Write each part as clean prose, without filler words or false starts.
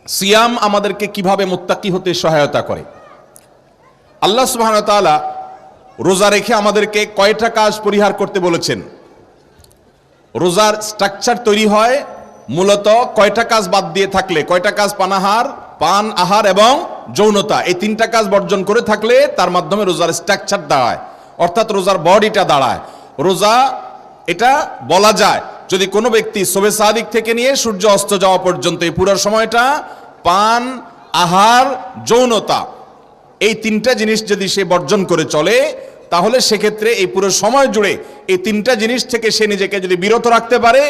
সিয়াম আমাদেরকে কিভাবে মুত্তাকি হতে সহায়তা করে। আল্লাহ সুবহানাহু ওয়া তাআলা রোজা রেখে আমাদেরকে কয়টা কাজ পরিহার করতে বলেছেন। রোজার স্ট্রাকচার তৈরি হয় মূলত কয়টা কাজ বাদ দিয়ে থাকলে, কয়টা কাজ পান আহার এবং যৌনতা, এই তিনটা কাজ বর্জন করে থাকলে তার মাধ্যমে রোজার স্ট্রাকচার দাঁড়ায়, অর্থাৎ রোজার বডিটা দাঁড়ায়। রোজা এটা বলা যায় যদি কোনো ব্যক্তি শবে সাদিক থেকে নিয়ে সূর্য অস্ত যাওয়া পর্যন্ত এই পুরো সময়টা পান আহার যৌনতা এই তিনটা জিনিস যদি সে বর্জন করে চলে, তাহলে সেক্ষেত্রে এই পুরো সময় জুড়ে এই তিনটা জিনিস থেকে সে নিজেকে যদি বিরত রাখতে পারে,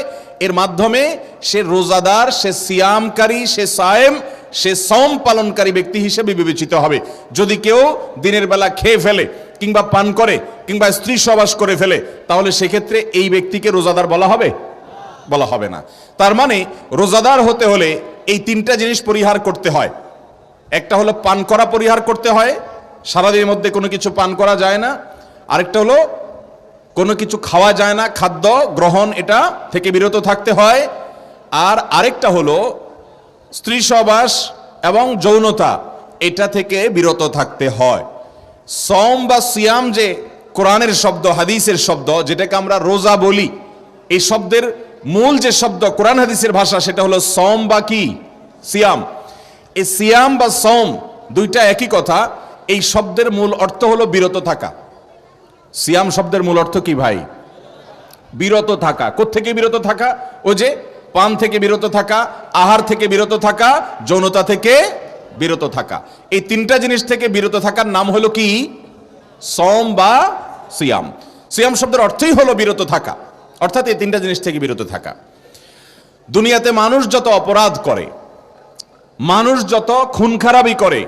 এর মাধ্যমে সে রোজাদার, সে সিয়ামকারী, সে সায়েম, সে সওম পালনকারী ব্যক্তি হিসেবে বিবেচিত হবে। যদি কেউ দিনের বেলা খেয়ে ফেলে কিংবা পান করে কিংবা স্ত্রী সহবাস করে ফেলে, তাহলে সেক্ষেত্রে এই ব্যক্তিকে রোজাদার বলা হবে না। তার মানে রোজাদার হতে হলে এই তিনটা জিনিস পরিহার করতে হয়। একটা হলো পান করা পরিহার করতে হয়, সারাদিনের মধ্যে কোনো কিছু পান করা যায় না। আরেকটা হলো কোনো কিছু খাওয়া যায় না, খাদ্য গ্রহণ এটা থেকে বিরত থাকতে হয়। আর আরেকটা হলো স্ত্রী সহবাস এবং যৌনতা, এটা থেকে বিরত থাকতে হয়। সওম বা সিয়াম যে কোরআনের শব্দ, হাদিসের শব্দ, যেটাকে আমরা রোজা বলি, এই শব্দের মূল যে শব্দ কোরআন হাদিসের ভাষা, সেটা হলো সওম বা কি সিয়াম। এই সিয়াম বা সওম দুইটা একই কথা। এই শব্দের মূল অর্থ হলো বিরত থাকা। সিয়াম শব্দের মূল অর্থ কি ভাই? বিরত থাকা। কোত্থেকে বিরত থাকা? ও যে পান থেকে বিরত থাকা, আহার থেকে বিরত থাকা, যৌনতা থেকে বিরত থাকা। এই তিনটা জিনিস থেকে বিরত থাকার নাম হলো কি? সওম বা সিয়াম। সিয়াম শব্দের অর্থই হলো বিরত থাকা, অর্থাৎ এই তিনটা জিনিস থেকে বিরত থাকা। দুনিয়াতে মানুষ যত অপরাধ করে, মানুষ যত খুন খারাপি করে,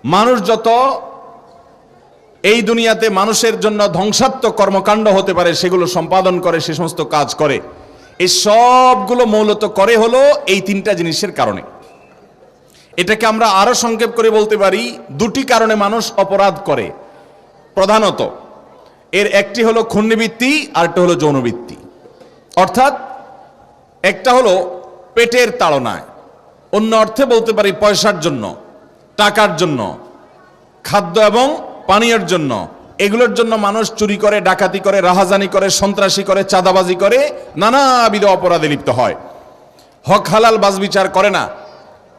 মানুষ যত এই দুনিয়াতে মানুষের জন্য ধ্বংসাত্মক কর্মকাণ্ড হতে পারে সেগুলো সম্পাদন করে, সে সমস্ত কাজ করে, এই সবগুলো মূলত করে হলো এই তিনটা জিনিসের কারণে। এটাকে আমরা আরো সংক্ষেপ করে বলতে পারি, দুটি কারণে মানুষ অপরাধ করে প্রধানত। এর একটি হলো খুন্নিবৃত্তি, আর একটা হলো যৌনবৃত্তি। অর্থাৎ একটা হলো পেটের তাড়নায়, অন্য অর্থে বলতে পারি পয়সার জন্য, টাকার জন্য, খাদ্য এবং পানীয়ের জন্য, এগুলোর জন্য মানুষ চুরি করে, ডাকাতি করে, রাহাজানি করে, সন্ত্রাসী করে, চাঁদাবাজি করে, নানাবিধ অপরাধে লিপ্ত হয়। হক হালাল বাজবিচার করে না,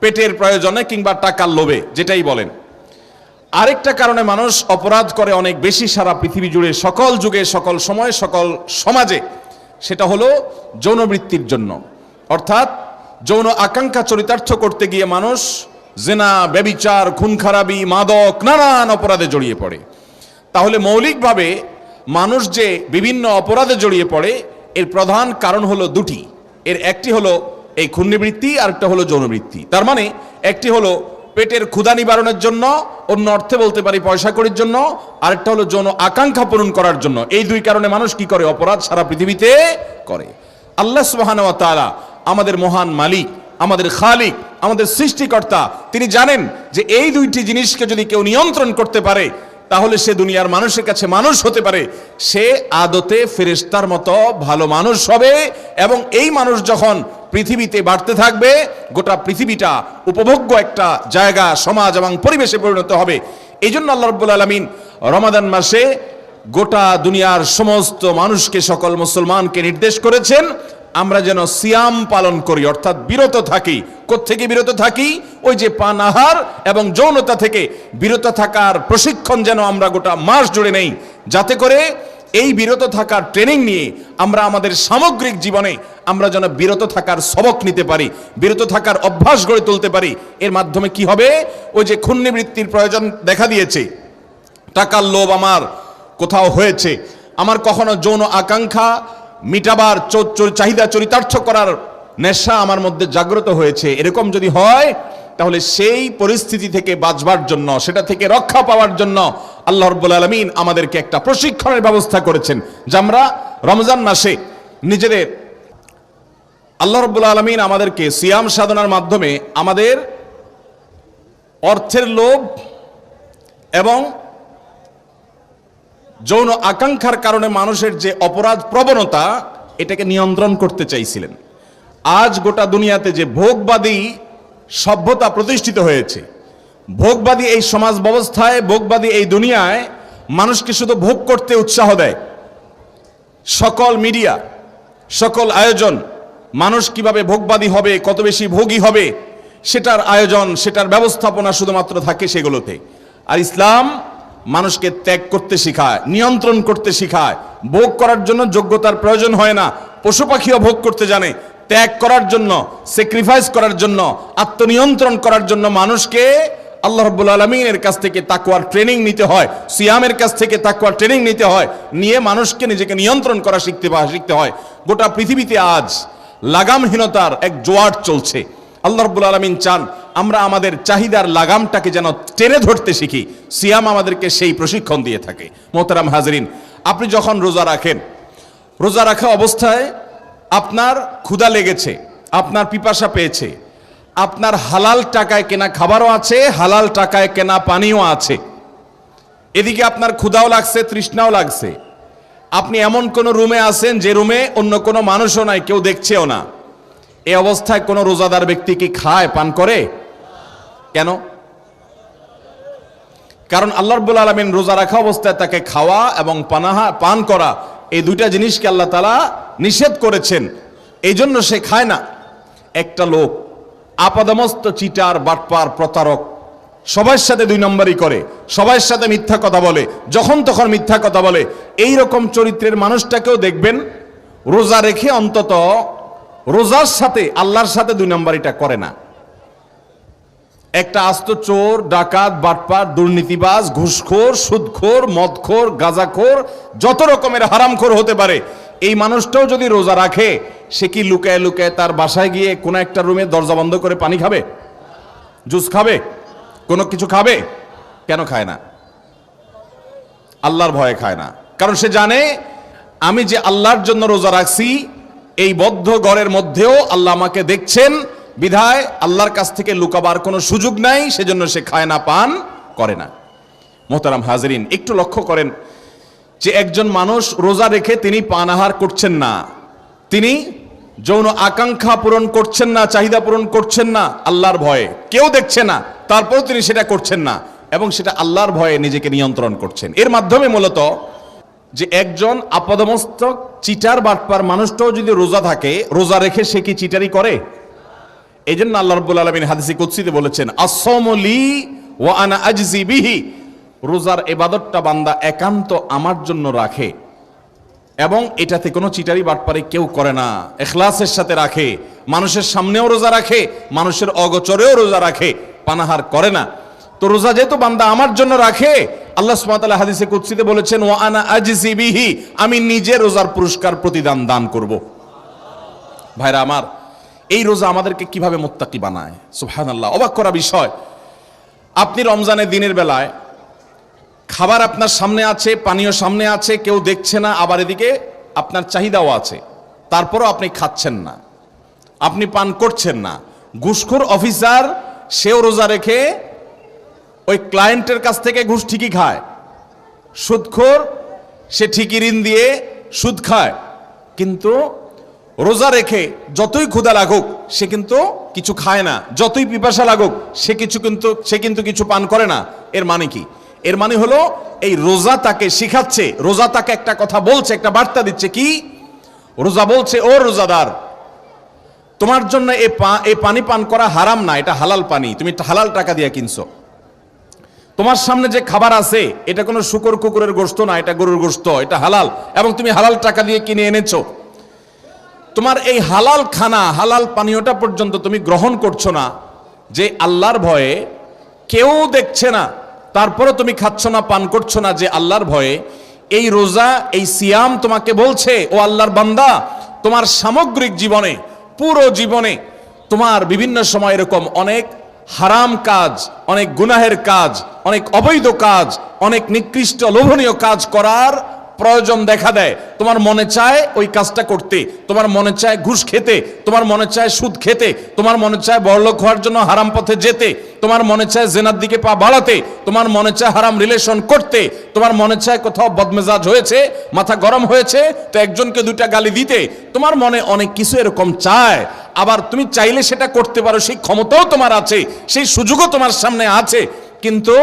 পেটের প্রয়োজনে কিংবা টাকার লোভে, যেটাই বলেন। আরেকটা কারণে মানুষ অপরাধ করে অনেক বেশি সারা পৃথিবী জুড়ে, সকল যুগে, সকল সময়ে, সকল সমাজে, সেটা হলো যৌনবৃত্তির জন্য। অর্থাৎ যৌন আকাঙ্ক্ষা চরিতার্থ করতে গিয়ে মানুষ জেনা, ব্যভিচার, খুন খারাপি, মাদক, নানান অপরাধে জড়িয়ে পড়ে। তাহলে মৌলিকভাবে মানুষ যে বিভিন্ন অপরাধে জড়িয়ে পড়ে, এর প্রধান কারণ হলো দুটি। এর একটি হলো এই খুন্নিবৃত্তি, আর একটা হলো যৌনবৃত্তি। তার মানে একটি হলো পেটের ক্ষুধা নিবারণের জন্য, অন্য অর্থে বলতে পারি পয়সা কড়ির জন্য, আরেকটা হলো যৌন আকাঙ্ক্ষা পূরণ করার জন্য। এই দুই কারণে মানুষ কি করে? অপরাধ সারা পৃথিবীতে করে। আল্লাহ সুবহানাহু ওয়া তাআলা আমাদের মহান মালিক, আমাদের খালিক, আমাদের সৃষ্টিকর্তা, তিনি জানেন যে এই দুইটি জিনিসকে যদি কেউ নিয়ন্ত্রণ করতে পারে, তাহলে সে দুনিয়ার মানুষের কাছে মানুষ হতে পারে, সে আদতে ফেরেশতার মতো ভালো মানুষ হবে। এবং এই মানুষ যখন পৃথিবীতে বাড়তে থাকবে, গোটা পৃথিবীটা উপভোগ্য একটা জায়গা, সমাজ এবং পরিবেশে পরিণত হবে। এই জন্য আল্লাহ রাব্বুল আলামিন রমাদান মাসে গোটা দুনিয়ার সমস্ত মানুষকে, সকল মুসলমানকে নির্দেশ করেছেন আমরা যেন সিয়াম পালন করি, অর্থাৎ বিরত থাকি। কোত্থেকে বিরত থাকি? ওই যে পান আহার এবং যৌনতা থেকে বিরত থাকার প্রশিক্ষণ যেন আমরা গোটা মাস জুড়ে নেই, যাতে করে এই বিরত থাকার ট্রেনিং নিয়ে আমরা আমাদের সামগ্রিক জীবনে আমরা যেন বিরত থাকার সবক নিতে পারি, বিরত থাকার অভ্যাস গড়ে তুলতে পারি। এর মাধ্যমে কি হবে? ওই যে খুন্নিবৃত্তির প্রয়োজন দেখা দিয়েছে, টাকার লোভ আমার কোথাও হয়েছে, আমার কখনো যৌন আকাঙ্ক্ষা মিটাবার চাহিদা চরিতার্থ করার নেশা আমার মধ্যে জাগ্রত হয়েছে, এরকম যদি হয়, তাহলে সেই পরিস্থিতি থেকে বাঁচবার জন্য, সেটা থেকে রক্ষা পাওয়ার জন্য আল্লাহ রাব্বুল আলামিন আমাদেরকে একটা প্রশিক্ষণের ব্যবস্থা করেছেন, যা আমরা রমজান মাসে নিজেদের, আল্লাহ রাব্বুল আলামিন আমাদেরকে সিয়াম সাধনার মাধ্যমে আমাদের অর্থের লোভ এবং যৌন আকাঙ্ক্ষার কারণে মানুষের যে অপরাধ প্রবণতা, এটাকে নিয়ন্ত্রণ করতে চাইছিলেন। আজ গোটা দুনিয়াতে যে ভোগবাদী সভ্যতা প্রতিষ্ঠিত হয়েছে। ভোগবাদী এই সমাজ ব্যবস্থায়, ভোগবাদী এই দুনিয়ায় মানুষকে শুধু ভোগ করতে উৎসাহ দেয়। সকল মিডিয়া, সকল আয়োজন মানুষ কিভাবে ভোগবাদী হবে, কত বেশি ভোগী হবে, সেটার আয়োজন, সেটার ব্যবস্থাপনা শুধুমাত্র থাকে সেগুলোতে। আর ইসলাম মানুষকে ত্যাগ করতে শেখায়, নিয়ন্ত্রণ করতে শেখায়। ভোগ করার জন্য যোগ্যতার প্রয়োজন হয় না, পশু পাখিও ভোগ করতে জানে। ত্যাগ করার জন্য, স্যাক্রিফাইস করার জন্য, আত্মনিয়ন্ত্রণ করার জন্য মানুষকে আল্লাহ রাব্বুল আলামিনের কাছ থেকে তাকওয়ার ট্রেনিং নিতে হয়, সিয়ামের কাছ থেকে তাকওয়ার ট্রেনিং নিতে হয়, নিয়ে মানুষকে নিজেকে নিয়ন্ত্রণ করা শিখতে হয়। গোটা পৃথিবীতে আজ লাগামহীনতার এক জোয়ার চলছে। আল্লাহ রাব্বুল আলামিন চান আমরা আমাদের চাহিদার লাগামটাকে যেন টেনে ধরতে শিখি। সিয়াম আমাদেরকে সেই প্রশিক্ষণ দিয়ে থাকে। মোহতারাম হাজরিন, আপনি যখন রোজা রাখেন, রোজা রাখা অবস্থায় আপনার ক্ষুধা লেগেছে, আপনার পিপাসা পেয়েছে, আপনার হালাল টাকায় কেনা খাবারও আছে, হালাল টাকায় কেনা পানিও আছে। এদিকে আপনার ক্ষুধাও লাগছে, তৃষ্ণাও লাগছে। আপনি এমন কোন রুমে আছেন যে রুমে অন্য কোনো মানুষও নাই, কেউ দেখছেও না। এই অবস্থায় কোন রোজাদার ব্যক্তি কি খায়, পান করে? কেন? কারণ আল্লাহ রাব্বুল আলামিন রোজা রাখা অবস্থায় তাকে খাওয়া এবং পান করা, এই দুইটা জিনিসকে আল্লাহ তাআলা নিষেধ করেছেন। এই জন্য সে খায় না। একটা লোক আপাদমস্ত চিটার, বাটপার, প্রতারক, সবার সাথে দুই নম্বরই করে, সবার সাথে মিথ্যা কথা বলে, যখন তখন মিথ্যা কথা বলে, এই রকম চরিত্রের মানুষটাকেও দেখবেন রোজা রেখে অন্তত রোজার সাথে আল্লাহর সাথে দুই নম্বরিটা করে না। একটা আস্ত চোর, ডাকাত, বাটপার, দুর্নীতিবাজ, ঘুষখোর, সুদখোর, মদখোর, গাঁজাখোর, যত রকমের হারামখোর হতে পারে, এই মানুষটাও যদি রোজা রাখে, সে কি লুকায় লুকায় তার বাসায় গিয়ে কোনো একটা রুমে দরজা বন্ধ করে পানি খাবে, জুস খাবে, কোনো কিছু খাবে? কেন খায় না? আল্লাহর ভয়ে খায় না। কারণ সে জানে আমি যে আল্লাহর জন্য রোজা রাখছি, এই বদ্ধ ঘরের মধ্যেও আল্লাহ আমাকে দেখছেন, বিধায় আল্লাহর কাছ থেকে লুকাবার কোনো সুযোগ নাই, সেজন্য সে খায় না, পান করে না। মোহতারাম হাজরিন, একটু লক্ষ্য করেন যে একজন মানুষ রোজা রেখে তিনি পান আহার করছেন না, তিনি যৌন আকাঙ্ক্ষা পূরণ করছেন না, চাহিদা পূরণ করছেন না, আল্লাহর ভয়ে, কেউ দেখছে না, তারপর তিনি সেটা করছেন না, এবং সেটা আল্লাহর ভয়ে নিজেকে নিয়ন্ত্রণ করছেন। এর মাধ্যমে মূলত যে একজন আপাদমস্তক চিটার বাটপার মানুষটাও যদি রোজা থাকে, রোজা রেখে সে কি চিটারি করে? এই জন্য আল্লাহ রাব্বুল আলামিন হাদিসে কুদসিতে বলেছেন, আস-সাওমু লি ওয়া আনা আজজি বিহি, রোজার ইবাদতটা বান্দা একান্ত আমার জন্য রাখে এবং এটাতে কোনো চিটারি বাটপারি কেউ করে না, ইখলাসের সাথে রাখে, মানুষের সামনেও রোজা রাখে, মানুষের অগোচরেও রোজা রাখে, পানাহার করে না। তো রোজা যেহেতু বান্দা আমার জন্য রাখে, আল্লাহ সুবহানাহু ওয়া তাআলা হাদিসে কুদসিতে বলেছেন, ওয়া আনা আজজি বিহি, আমি নিজে রোজার পুরস্কার প্রতিদান দান করব। ভাইরা আমার, এই রোজা আমাদেরকে কিভাবে মুত্তাকি বানায়, সুবহানাল্লাহ। অবাক করা বিষয়, আপনি রমজানের দিনের বেলায় খাবার আপনার সামনে আছে, পানীয় সামনে আছে, কেউ দেখছে না, আবার এদিকে আপনার চাহিদাও আছে, তারপরও আপনি খাচ্ছেন না, আপনি পান করছেন না। ঘুষখোর অফিসার সেও রোজা রেখে ওই ক্লায়েন্টের কাছ থেকে ঘুষ ঠিকই খায়। সুদখোর সে ঠিকই ঋণ দিয়ে সুদ খায়, কিন্তু রোজা রেখে যতই ক্ষুধা লাগুক সে কিন্তু কিছু খায় না, যতই পিপাসা লাগুক সে কিন্তু কিছু পান করে না। এর মানে কি? এর মানে হলো এই রোজা তাকে শিখাচ্ছে, রোজা তাকে একটা কথা বলছে, একটা বার্তা দিচ্ছে। কি? রোজা বলছে, ও রোজাদার, তোমার জন্য এই পানি পান করা হারাম না, এটা হালাল পানি, তুমি হালাল টাকা দিয়ে কিনছো। তোমার সামনে যে খাবার আছে এটা কোনো শূকর কুকুরের গোশত না, এটা গরুর গোশত, এটা হালাল, এবং তুমি হালাল টাকা দিয়ে কিনে এনেছো। তোমার এই হালাল খানা, হালাল পানীয়টা পর্যন্ত তুমি গ্রহণ করছো না, যে আল্লাহর ভয়ে, কেউ দেখছে না, তারপরে তুমি খাচ্ছ না, পান করছো না, যে আল্লাহর ভয়ে। এই রোজা, এই সিয়াম তোমাকে বলছে, ও আল্লাহর বান্দা, তোমার সামগ্রিক জীবনে, পুরো জীবনে তোমার বিভিন্ন সময় এরকম অনেক হারাম কাজ, অনেক গুনাহের কাজ, অনেক অবৈধ কাজ, অনেক নিকৃষ্ট লোভনীয় কাজ করার প্রয়োজন দেখা দেয়, তোমার মনে চায় ওই কাজটা করতে, তোমার মনে চায় ঘুষ খেতে, তোমার মনে চায় সুদ খেতে, তোমার মনে চায় বড়লোক হওয়ার জন্য হারাম পথে যেতে, তোমার মনে চায় জেনার দিকে পা বাড়াতে, তোমার মনে চায় হারাম রিলেশন করতে, তোমার মনে চায় কোথাও বদমেজাজ হয়েছে, মাথা গরম হয়েছে তো একজনকে দুইটা গালি দিতে, তোমার মনে অনেক কিছু এরকম চায়। আবার তুমি চাইলে সেটা করতে পারো, সেই ক্ষমতাও তোমার আছে, সেই সুযোগও তোমার সামনে আছে, কিন্তু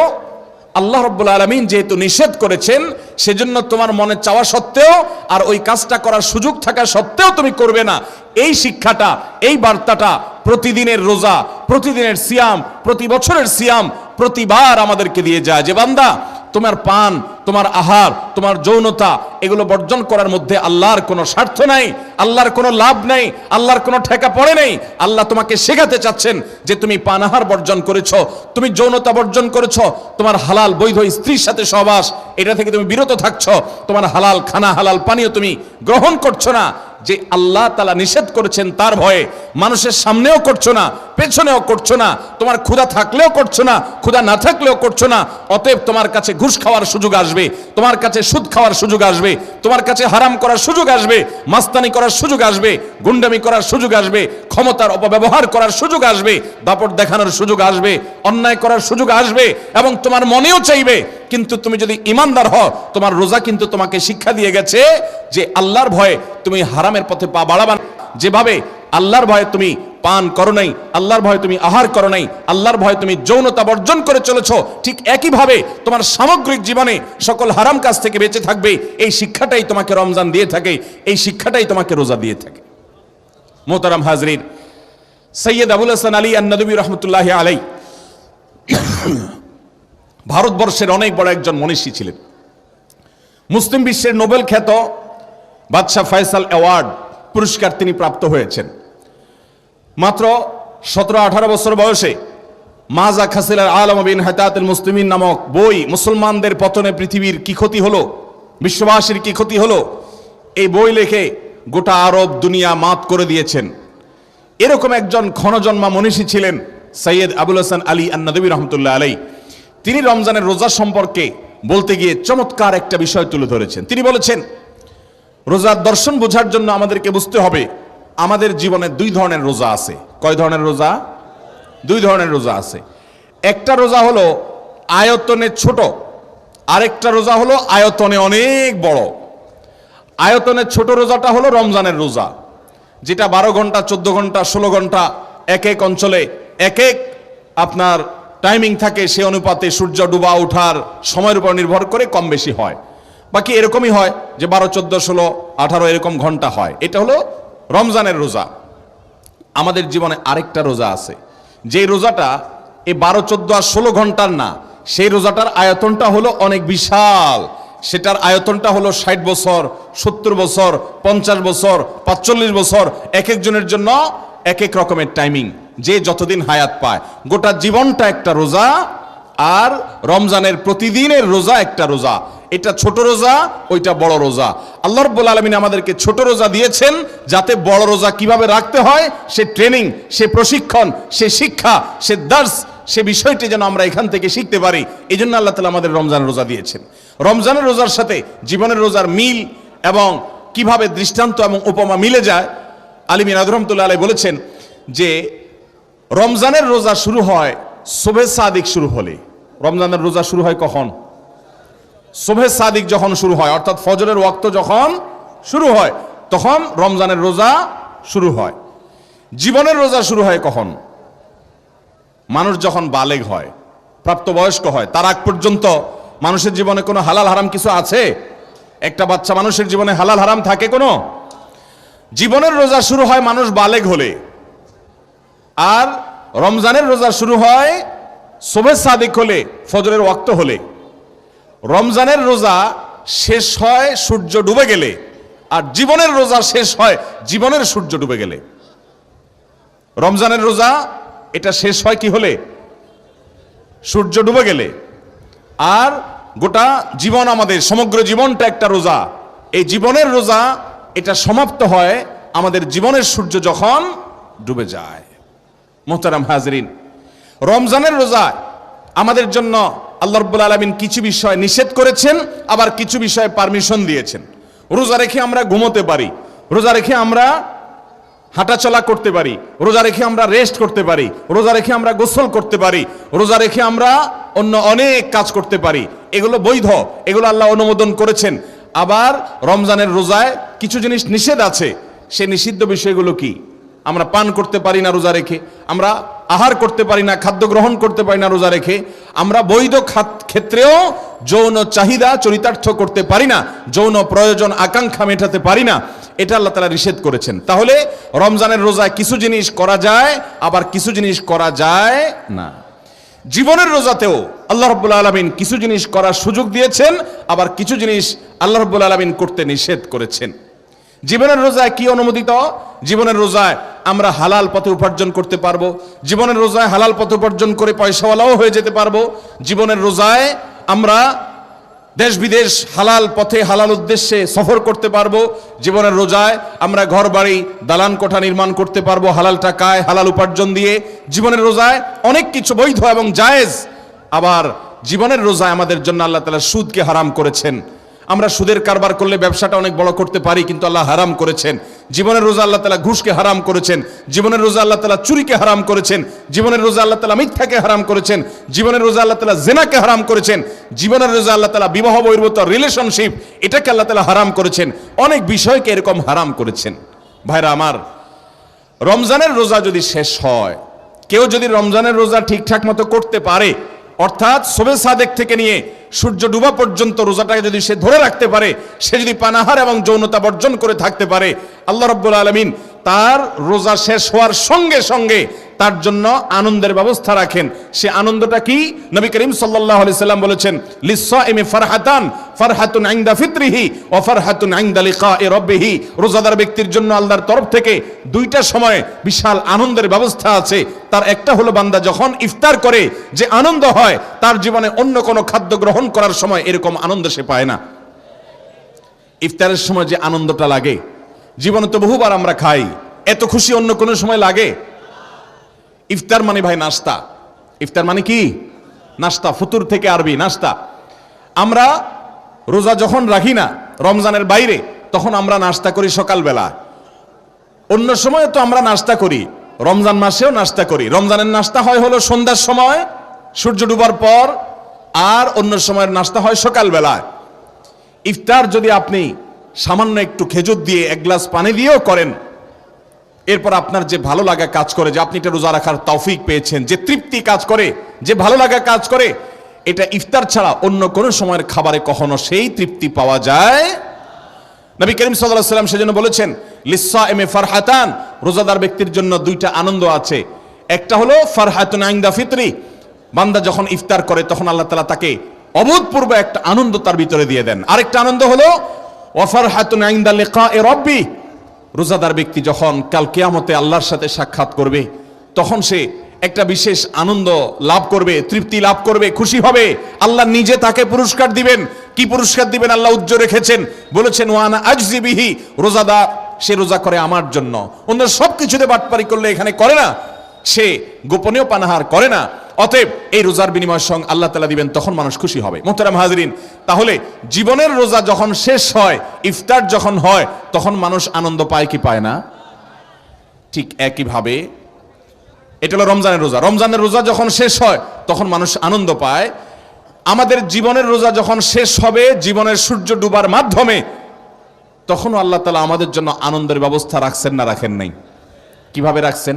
আল্লাহ রাব্বুল আলামিন যেহেতু নিষেধ করেছেন, সেজন্য তোমার মনে চাওয়া সত্ত্বেও আর ওই কাজটা করার সুযোগ থাকা সত্ত্বেও তুমি করবে না। এই শিক্ষাটা, এই বার্তাটা প্রতিদিনের রোজা, প্রতিদিনের সিয়াম, প্রতি বছরের সিয়াম প্রতিবার আমাদেরকে দিয়ে যায় যে বান্দা, তোমার পান, তোমার আহার, তোমার যৌনতা এগুলো বর্জন করার মধ্যে আল্লাহর কোনো স্বার্থ নাই, আল্লাহর কোনো লাভ নাই, আল্লাহর কোনো ঠেকা পড়ে নেই। আল্লাহ তোমাকে শেখাতে চাচ্ছেন যে তুমি পান আহার বর্জন করেছো, তুমি যৌনতা বর্জন করেছো, তোমার হালাল বৈধ স্ত্রীর সাথে সহবাস এটা থেকে তুমি বিরত থাকছো, তোমার হালাল খানা হালাল পানীয় তুমি গ্রহণ করছো না। যে আল্লাহ তাআলা নিষেধ করেছেন তার ভয়ে মানুষের সামনেও করছো না, পেছনেও করছো না, তোমার ক্ষুধা থাকলেও করছো না, ক্ষুধা না থাকলেও করছো না। অতএব তোমার কাছে ঘুষ খাওয়ার সুযোগ আসবে, তোমার কাছে সুদ খাওয়ার সুযোগ আসবে, তোমার কাছে হারাম করার সুযোগ আসবে, মাস্তানি করার সুযোগ আসবে, গুন্ডামি করার সুযোগ আসবে, ক্ষমতার অপব্যবহার করার সুযোগ আসবে, দাপট দেখানোর সুযোগ আসবে, অন্যায় করার সুযোগ আসবে এবং তোমার মনেও চাইবে। কিন্তু তুমি যদি ইমানদার হও, তোমার রোজা কিন্তু তোমাকে শিক্ষা দিয়ে গেছে যে আল্লাহর ভয়ে তুমি হারামের পথে পা বাড়াবা না। যেভাবে আল্লাহর ভয়ে তুমি পান করো নাই, আল্লাহর ভয়ে তুমি আহার করো নাই, আল্লাহর ভয়ে তুমি যৌনতা বর্জন করে চলেছো, ঠিক একইভাবে তোমার সামগ্রিক জীবনে সকল হারাম কাজ থেকে বেঁচে থাকবে। এই শিক্ষাটাই তোমাকে রমজান দিয়ে থাকে, এই শিক্ষাটাই তোমাকে রোজা দিয়ে থাকে। মোহতারাম হাজরিন, সৈয়দ আবুল হাসান আলী আন-নদভী রহমতুল্লাহি আলাইহি ভারতবর্ষের অনেক বড় একজন মনীষী ছিলেন। মুসলিম বিশ্বের নোবেল খ্যাত বাদশাহ ফয়সাল অ্যাওয়ার্ড পুরস্কার তিনি প্রাপ্ত হয়েছেন। মাত্র 17-18 বছর বয়সে মাজা খাসিলার আলম বিন হাতাতুল মুসলিমিন নামক বই, মুসলমানদের পতনে পৃথিবীর কি ক্ষতি হলো, বিশ্ববাসীর কি ক্ষতি হলো, এই বই লিখে গোটা আরব দুনিয়া মাত করে দিয়েছেন। এরকম একজন ক্ষণজন্মা মনীষী ছিলেন সৈয়দ আবুল হাসান আলী আন-নদভী রহমতুল্লাহ আলাইহি। তিনি রমজানের রোজা সম্পর্কে বলতে গিয়ে চমৎকার একটা বিষয় তুলে ধরেছেন। তিনি বলেছেন, রোজার দর্শন বোঝার জন্য আমাদেরকে বুঝতে হবে আমাদের জীবনে দুই ধরনের রোজা আছে। কয় ধরনের রোজা? দুই ধরনের রোজা আছে। একটা রোজা হলো আয়তনে ছোট, আরেকটা রোজা হলো আয়তনে অনেক বড়। আয়তনে ছোট রোজাটা হলো রমজানের রোজা, যেটা 12 ঘন্টা, 14 ঘন্টা, 16 ঘন্টা এক এক অঞ্চলে এক এক আপনার টাইমিং থাকে, সে অনুপাতে সূর্য ডুবা ওঠার সময়ের উপর নির্ভর করে কম বেশি হয়। বাকি এরকমই হয় যে 12, 14, 16, 18 এরকম ঘন্টা হয়। এটা হলো রমজানের রোজা। আমাদের জীবনে আরেকটা রোজা আছে, যে রোজাটা এই 12, 14 আর 16 ঘন্টার না, সেই রোজাটার আয়তনটা হলো অনেক বিশাল। সেটার আয়তনটা হলো 60 বছর, 70 বছর, 50 বছর, 45 বছর, এক একজনের জন্য এক এক রকমের টাইমিং, যে যতদিন হায়াত পায়। গোটা জীবনটা একটা রোজা, আর রমজানের প্রতিদিনের রোজা একটা রোজা। এটা ছোট রোজা, ওইটা বড় রোজা। আল্লাহ রাব্বুল আলামিন আমাদেরকে ছোট রোজা দিয়েছেন যাতে বড় রোজা কিভাবে রাখতে হয় সে ট্রেনিং, সে প্রশিক্ষণ, সে শিক্ষা, সে দার্স, সে বিষয়টি যেন আমরা এখান থেকে শিখতে পারি। এই জন্য আল্লাহ তাআলা আমাদের রমজানের রোজা দিয়েছেন। রমজানের রোজার সাথে জীবনের রোজার মিল এবং কিভাবে দৃষ্টান্ত এবং উপমা মিলে যায়, আলী মিনাদ রহমতুল্লাহ আলাইহি বলেছেন যে রমজানের রোজা শুরু হয় সুবহে সাদিক শুরু হলে। রমজানের রোজা শুরু হয় কখন? সুবহে সাদিক যখন শুরু হয়, অর্থাৎ ফজরের ওয়াক্ত যখন শুরু হয়, তখন রমজানের রোজা শুরু হয়। জীবনের রোজা শুরু হয় কখন? মানুষ যখন বালেগ হয়, প্রাপ্তবয়স্ক হয়, তার আগ পর্যন্ত মানুষের জীবনে কোনো হালাল হারাম কিছু আছে? একটা বাচ্চা মানুষের জীবনে হালাল হারাম থাকে কোনো? জীবনের রোজা শুরু হয় মানুষ বালেগ হলে, আর রমজানের রোজা শুরু হয় সুবহে সাদিক হলে, ফজরের ওয়াক্ত হলে। রমজানের রোজা শেষ হয় সূর্য ডুবে গেলে, আর জীবনের রোজা শেষ হয় জীবনের সূর্য ডুবে গেলে। রমজানের রোজা এটা শেষ হয় কি হলে? সূর্য ডুবে গেলে। আর গোটা জীবন, আমাদের সমগ্র জীবনটা একটা রোজা। এই জীবনের রোজা এটা সমাপ্ত হয় আমাদের জীবনের সূর্য যখন ডুবে যায়। মোহতারাম হাজরিন, রমজানের রোজা আমাদের জন্য আল্লাহ রাব্বুল আলামিন কিছু বিষয় নিষেধ করেছেন, আবার কিছু বিষয়ে পারমিশন দিয়েছেন। রোজা রেখে আমরা ঘুমোতে পারি, রোজা রেখে আমরা হাঁটাচলা করতে পারি, রোজা রেখে আমরা রেস্ট করতে পারি, রোজা রেখে আমরা গোসল করতে পারি, রোজা রেখে আমরা অন্য অনেক কাজ করতে পারি। এগুলো বৈধ, এগুলো আল্লাহ অনুমোদন করেছেন। আবার রমজানের রোজায় কিছু জিনিস নিষেধ আছে। সে নিষিদ্ধ বিষয়গুলো কি? আমরা পান করতে পারি না রোজা রেখে, আমরা আহার করতে পারি না, খাদ্য গ্রহণ করতে পারি না রোজা রেখে, আমরা বৈধ ক্ষেত্রেও যৌন চাহিদা চরিতার্থ করতে পারি না, যৌন প্রয়োজন আকাঙ্ক্ষা মেটাতে পারি না। এটা আল্লাহ তাআলা নিষেধ করেছেন। তাহলে রমজানের রোজায় কিছু জিনিস করা যায়, আবার কিছু জিনিস করা যায় না। জীবনের রোজাতেও আল্লাহ রাব্বুল আলামিন কিছু জিনিস করার সুযোগ দিয়েছেন, আবার কিছু জিনিস আল্লাহ রাব্বুল আলামিন করতে নিষেধ করেছেন। জীবনের রোজায় কি অনুমোদিত? জীবনের রোজায় আমরা হালাল পথে উপার্জন করতে পারবো, জীবনের রোজায় হালাল পথে উপার্জন করে পয়সাওয়ালাও হয়ে যেতে পারবো। জীবনের রোজায় আমরা দেশ বিদেশ হালাল পথে হালাল উদ্দেশ্যে সফর করতে পারবো। জীবনের রোজায় আমরা ঘর বাড়ি দালান কোঠা নির্মাণ করতে পারবো হালাল টাকায়, হালাল উপার্জন দিয়ে। জীবনের রোজায় অনেক কিছু বৈধ এবং জায়েজ। আবার জীবনের রোজায় আমাদের জন্য আল্লাহ তাআলা সুদকে হারাম করেছেন। আমরা সুদের কারবার করলে ব্যবসাটা অনেক বড় করতে পারি, কিন্তু আল্লাহ হারাম করেছেন। জীবনের রোজা আল্লাহ তাআলা ঘুষকে হারাম করেছেন, জীবনের রোজা আল্লাহ তাআলা চুরিকে হারাম করেছেন, জীবনের রোজা আল্লাহ তাআলা মিথ্যাকে হারাম করেছেন, জীবনের রোজা আল্লাহ তাআলা জিনাকে হারাম করেছেন, জীবনের রোজা আল্লাহ তাআলা বিবাহ বহির্ভূত রিলেশনশিপ এটাকে আল্লাহ তাআলা হারাম করেছেন। অনেক বিষয়কে এরকম হারাম করেছেন। ভাইরা আমার, রমজানের রোজা যদি শেষ হয়, কেউ যদি রমজানের রোজা ঠিকঠাক মতো করতে পারে, অর্থাৎ শবে সাদেক থেকে নিয়ে সূর্য ডুবা পর্যন্ত রোজাটাকে যদি সে ধরে রাখতে পারে, সে যদি পানাহার এবং যৌনতা বর্জন করে থাকতে পারে, আল্লাহ রাব্বুল আলামিন তার রোজা শেষ হওয়ার সঙ্গে সঙ্গে তার জন্য আনন্দের ব্যবস্থা রাখেন। সে আনন্দটা কি? নবী করিম সাল্লাল্লাহু আলাইহি সাল্লাম বলেছেন, লিসসাইমি ফারহাতান, ফারহাতুন ইনদা ফিতরিহি ওয়া ফারহাতুন ইনদা লিকাই রাব্বিহি। রোজাদার ব্যক্তির জন্য আল্লাহর তরফ থেকে দুইটা সময়ে বিশাল আনন্দের ব্যবস্থা আছে। তার একটা হলো বান্দা যখন ইফতার করে যে আনন্দ হয়, তার জীবনে অন্য কোনো খাদ্য গ্রহণ করার সময় এরকম আনন্দ সে পায় না। ইফতারের সময় যে আনন্দটা লাগে, জীবনে তো বহুবার আমরা খাই, এত খুশি অন্য কোনো সময় লাগে? ইফতার মানে ভাই নাস্তা। ইফতার মানে কি? নাস্তা। ফুতুর থেকে আরবি নাস্তা। আমরা রোজা যখন রাখি না রমজানের বাইরে, তখন আমরা নাস্তা করি সকালবেলা। অন্য সময় তো আমরা নাস্তা করি, রমজান মাসেও নাস্তা করি। রমজানের নাস্তা হয় হলো সন্ধ্যার সময় সূর্য ডুবার পর, আর অন্য সময়ের নাস্তা হয় সকালবেলায়। ইফতার যদি আপনি সামান্য একটু খেজুর দিয়ে এক গ্লাস পানি দিয়েও করেন, এরপর আপনার যে ভালো লাগা কাজ করে, যে আপনি এটা রোজা রাখার তৌফিক পেয়েছেন, যে তৃপ্তি কাজ করে, যে ভালো লাগা কাজ করে, এটা ইফতার ছাড়া অন্য কোন সময়ের খাবারে কখনো সেই তৃপ্তি পাওয়া যায়। নবী করিম সাল্লাল্লাহু আলাইহি সাল্লাম সেজন্য বলেছেন, লিসসাইমি ফারহাতান, রোজাদার ব্যক্তির জন্য দুইটা আনন্দ আছে। একটা হলো ফারহাতুন ইনদা ফিতরি, বান্দা যখন ইফতার করে তখন আল্লাহ তাআলা তাকে অভূতপূর্ব একটা আনন্দ তার ভিতরে দিয়ে দেন। আরেকটা আনন্দ হলো ওয়া ফারহাতুন ইনদা লিকাই রাব্বি, রোজাদার ব্যক্তি যখন কাল কিয়ামতে আল্লাহর সাথে সাক্ষাৎ করবে, তখন সে একটা বিশেষ আনন্দ লাভ করবে, তৃপ্তি লাভ করবে, খুশি হবে। আল্লাহ নিজে তাকে পুরস্কার দিবেন। কি পুরস্কার দিবেন আল্লাহ উজ্জ্বল রেখেছেন, বলেছেন ওয়ানা আজজি বিহি, রোজাদার সে রোজা করে আমার জন্য। অন্য সব কিছুতে বাটপারি করলে এখানে করে না, সে গোপনীয় পানাহার করে না। অতএব এই রোজার বিনিময়ের সঙ্গে আল্লাহ তাআলা দিবেন, তখন মানুষ খুশি হবে। মোহতারাম হাজরিন, তাহলে জীবনের রোজা যখন শেষ হয়, ইফতার যখন হয়, তখন মানুষ আনন্দ পায় কি পায় না? ঠিক একইভাবে এটা হলো রমজানের রোজা। রমজানের রোজা যখন শেষ হয় তখন মানুষ আনন্দ পায়। আমাদের জীবনের রোজা যখন শেষ হবে জীবনের সূর্য ডুবার মাধ্যমে, তখনও আল্লাহ তাআলা আমাদের জন্য আনন্দের ব্যবস্থা রাখছেন না রাখেন নাই? কিভাবে রাখছেন?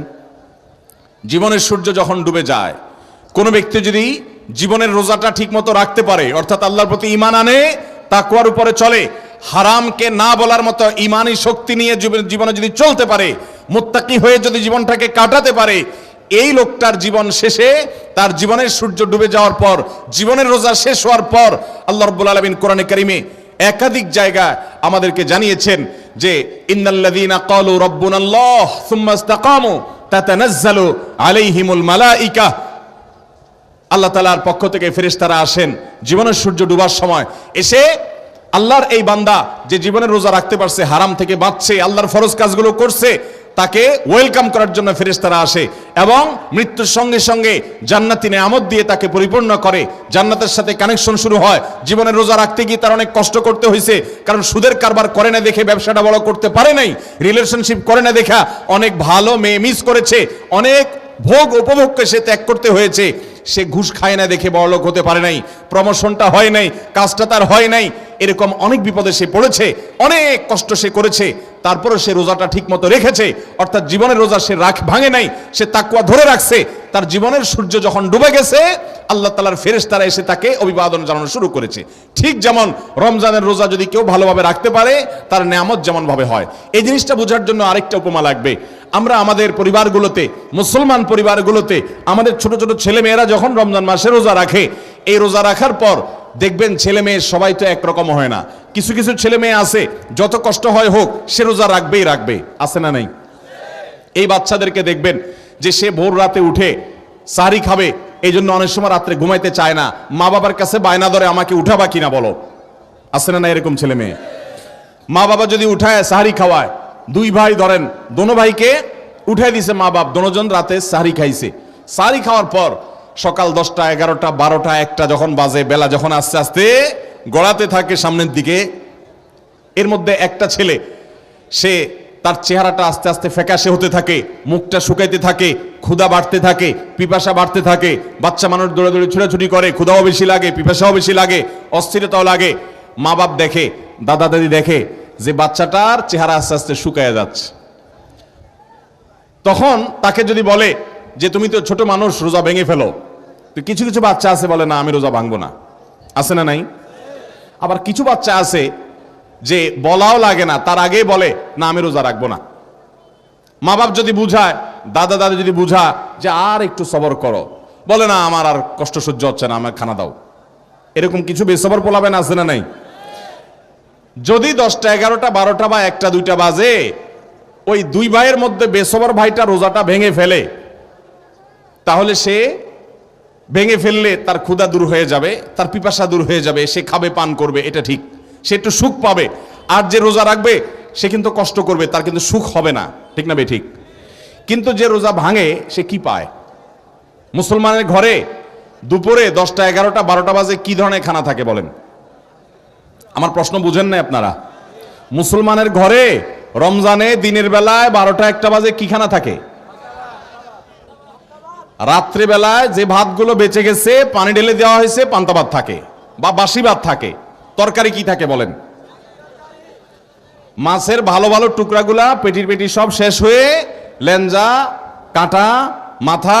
জীবনের সূর্য যখন ডুবে যায়, কোন ব্যক্তি যদি জীবনের রোজাটা ঠিক মতো রাখতে পারে, অর্থাৎ আল্লাহর প্রতি ঈমান আনে, তাকওয়ার উপরে চলে, হারামকে না বলার মতো ঈমানি শক্তি নিয়ে জীবনে যদি চলতে পারে, মুত্তাকি হয়ে যদি জীবনটাকে কাটাতে পারে, এই লোকটার জীবন শেষে, তার জীবনের সূর্য ডুবে যাওয়ার পর, জীবনের রোজা শেষ হওয়ার পর আল্লাহ রাব্বুল আলামিন কোরআনে কারিমে একাধিক জায়গায় আমাদেরকে জানিয়েছেন যে ইন্নাল্লাযীনা ক্বালু রাব্বুনাল্লাহ সুম্মা ইসতাকামু তাতানাজ্জালু আলাইহিমুল মালাইকা, আল্লাহ তাআলার পক্ষ থেকে ফেরেশতারা আসেন জীবনের সূর্য ডুবার সময়, এসে আল্লাহর এই বান্দা যে জীবনের রোজা রাখতে পারছে, হারাম থেকে বাঁচছে, আল্লাহর ফরজ কাজগুলো করছে, তাকে ওয়েলকাম করার জন্য ফেরেশতারা আসে এবং মৃত্যুর সঙ্গে সঙ্গে জান্নাতি নেয়ামত দিয়ে তাকে পরিপূর্ণ করে, জান্নাতের সাথে কানেকশন শুরু হয়। জীবনে রোজা রাখতে গিয়ে তার অনেক কষ্ট করতে হয়েছে, কারণ সুদের কারবার করে না দেখে ব্যবসাটা বড় করতে পারে নাই, রিলেশনশিপ করে না দেখা অনেক ভালো মেয়ে মিস করেছে, অনেক ভোগ উপভোগকে সে ত্যাগ করতে হয়েছে, সে ঘুষ খায় না দেখে বড়লোক হতে পারে নাই, প্রমোশনটা হয় নাই, কাজটা তার হয় নাই, এরকম অনেক বিপদে সে পড়েছে, অনেক কষ্ট সে করেছে, তারপরে সে রোজাটা ঠিক মতো রেখেছে, অর্থাৎ জীবনের রোজা সে ভাঙে নাই, সে তাকওয়া ধরে রাখছে। তার জীবনের সূর্য যখন ডুবে গেছে, আল্লাহ তাআলার ফেরেশতারা এসে তাকে অভিবাদন জানানো শুরু করেছে। ঠিক যেমন রমজানের রোজা যদি কেউ ভালোভাবে রাখতে পারে, তার নেয়ামত যেমন ভাবে হয়। এই জিনিসটা বোঝার জন্য আরেকটা উপমা লাগবে। আমরা আমাদের পরিবারগুলোতে, মুসলমান পরিবারগুলোতে আমাদের ছোট ছোট ছেলে মেয়েরা যখন রমজান মাসে রোজা রাখে, এই রোজা রাখার পর দেখবেন ছেলে মেয়ে সবাই তো একরকম হয় না, কিছু কিছু ছেলে মেয়ে আছে যত কষ্ট হয় হোক সে রোজা রাখবেই রাখবে, আছে না নাই? এই বাচ্চাদেরকে দেখবেন যে সে ভোর রাতে উঠে সাহরি খাবে, এই জন্য অনেক সময় রাত্রে ঘুমাইতে চায় না, মা বাবার কাছে বায়না ধরে আমাকে উঠাবা কিনা বলো, আছে না না এরকম ছেলে মেয়ে? মা বাবা যদি উঠায় সাহরি খাওয়ায়, দুই ভাই ধরেন দোনো ভাইকে উঠাই দিছে মা বাপ, দোনোজন রাতে সাহরি খাইছে, সাহরি খাওয়ার পর সকাল 10টা 11টা 12টা 1টা যখন বাজে, বেলা যখন আস্তে আস্তে গড়াতে থাকে সামনের দিকে, এর মধ্যে একটা ছেলে সে তার চেহারাটা আস্তে আস্তে ফ্যাকাশে হতে থাকে, মুখটা শুকাইতে থাকে, ক্ষুধা বাড়তে থাকে, পিপাসা বাড়তে থাকে, বাচ্চা মানুষ দৌড়ে দৌড়ে ছুটাছুটি করে, ক্ষুধাও বেশি লাগে, পিপাসাও বেশি লাগে, অস্থিরতাও লাগে। মা বাপ দেখে, দাদা দাদি দেখে যে বাচ্চাটার চেহারা আস্তে আস্তে শুকায় যাচ্ছে, তখন তাকে যদি বলে যে তুমি তো ছোট মানুষ, রোজা ভেঙে ফেলো, তো কিছু কিছু বাচ্চা আছে বলে না আমি রোজা ভাঙবো না, আছে না নাই? আবার কিছু বাচ্চা আছে যে বলাও লাগে না, তার আগেই বলে না আমি রোজা রাখবো না। মা বাপ যদি বুঝায়, দাদা দাদি যদি বুঝা যে আর একটু সবর করো, বলে না আমার আর কষ্ট সহ্য হচ্ছে না, আমার খানা দাও। এরকম কিছু বেসবর পোলাবেন আছে না নাই? যদি 10টা 11টা 12টা বা 1টা 2টা বাজে, ওই দুই ভাইয়ের মধ্যে বেসবর ভাইটা রোজাটা ভেঙে ফেলে, তাহলে সে ভেঙে ফেললে তার ক্ষুধা দূর হয়ে যাবে, তার পিপাসা দূর হয়ে যাবে, সে খাবে পান করবে, এটা ঠিক, সে একটু সুখ পাবে। আর যে রোজা রাখবে সে কিন্তু কষ্ট করবে, তার কিন্তু সুখ হবে না, ঠিক না বে ঠিক? কিন্তু যে রোজা ভাঙে সে কি পায়? মুসলমানের ঘরে দুপুরে 10টা 11টা 12টা বাজে কি ধরনের খানা থাকে বলেন? আমার প্রশ্ন বুঝেন না আপনারা? মুসলমানের ঘরে রমজানে দিনের বেলায় 12টা 1টা বাজে কি খানা থাকে? রাত্রে বেলায় যে ভাতগুলো বেঁচে গেছে পানি ঢেলে দেওয়া হয়েছে পান্তা ভাত থাকে বা বাসি ভাত থাকে। তরকারি কি থাকে বলেন? মাছের ভালো ভালো টুকরাগুলা পেটির পেটি সব শেষ হয়ে লেঞ্জা, কাঁটা, মাথা,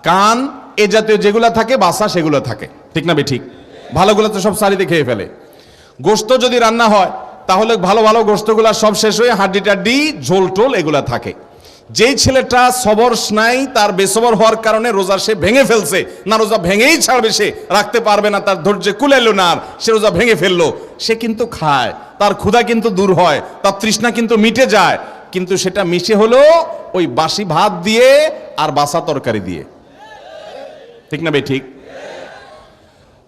কান এ জাতীয় যেগুলা থাকে বাসা সেগুলো থাকে, ঠিক না বে ঠিক? ভালোগুলো তো সব সারিতে খেয়ে ফেলে। গোস্ত যদি রান্না হয় তাহলে ভালো ভালো গোস্তগুলা সব শেষ হয়ে হাড্ডি টাড্ডি ঝোল টোল এগুলা থাকে। যেই ছেলেটা সবর নাই, তার বেসবর হওয়ার কারণে রোজা সে ভেঙে ফেলছে, না রোজা ভেঙেই ছাড়বে, সে রাখতে পারবে না, তার ধৈর্য কুলাইলো না, আর সে রোজা ভেঙে ফেললো, সে কিন্তু খায়, তার ক্ষুধা কিন্তু দূর হয়, তার তৃষ্ণা কিন্তু মিটে যায়, কিন্তু সেটা মিশে হলো ওই বাসি ভাত দিয়ে আর বাসা তরকারি দিয়ে, ঠিক না বে ঠিক?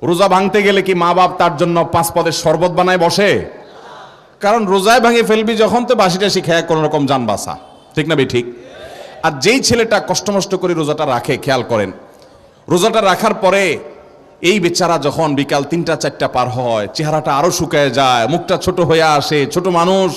রোজা ভাঙতে গেলে কি মা বাপ তার জন্য 5 পদের শরবত বানায় বসে? কারণ রোজায় ভাঙে ফেলবি যখন, তো বাসি টাসি খেয়ে কোনো রকম যান বাসা, ঠিক না বে ঠিক? আর যেই ছেলেটা কষ্ট মষ্ট করে রোজাটা রাখে, খেয়াল করেন, রোজাটা রাখার পরে এই বেচারা যখন বিকাল 3টা 4টা পার হয়, চেহারাটা আরো শুকায় যায়, মুখটা ছোট হয়ে আসে, ছোট মানুষ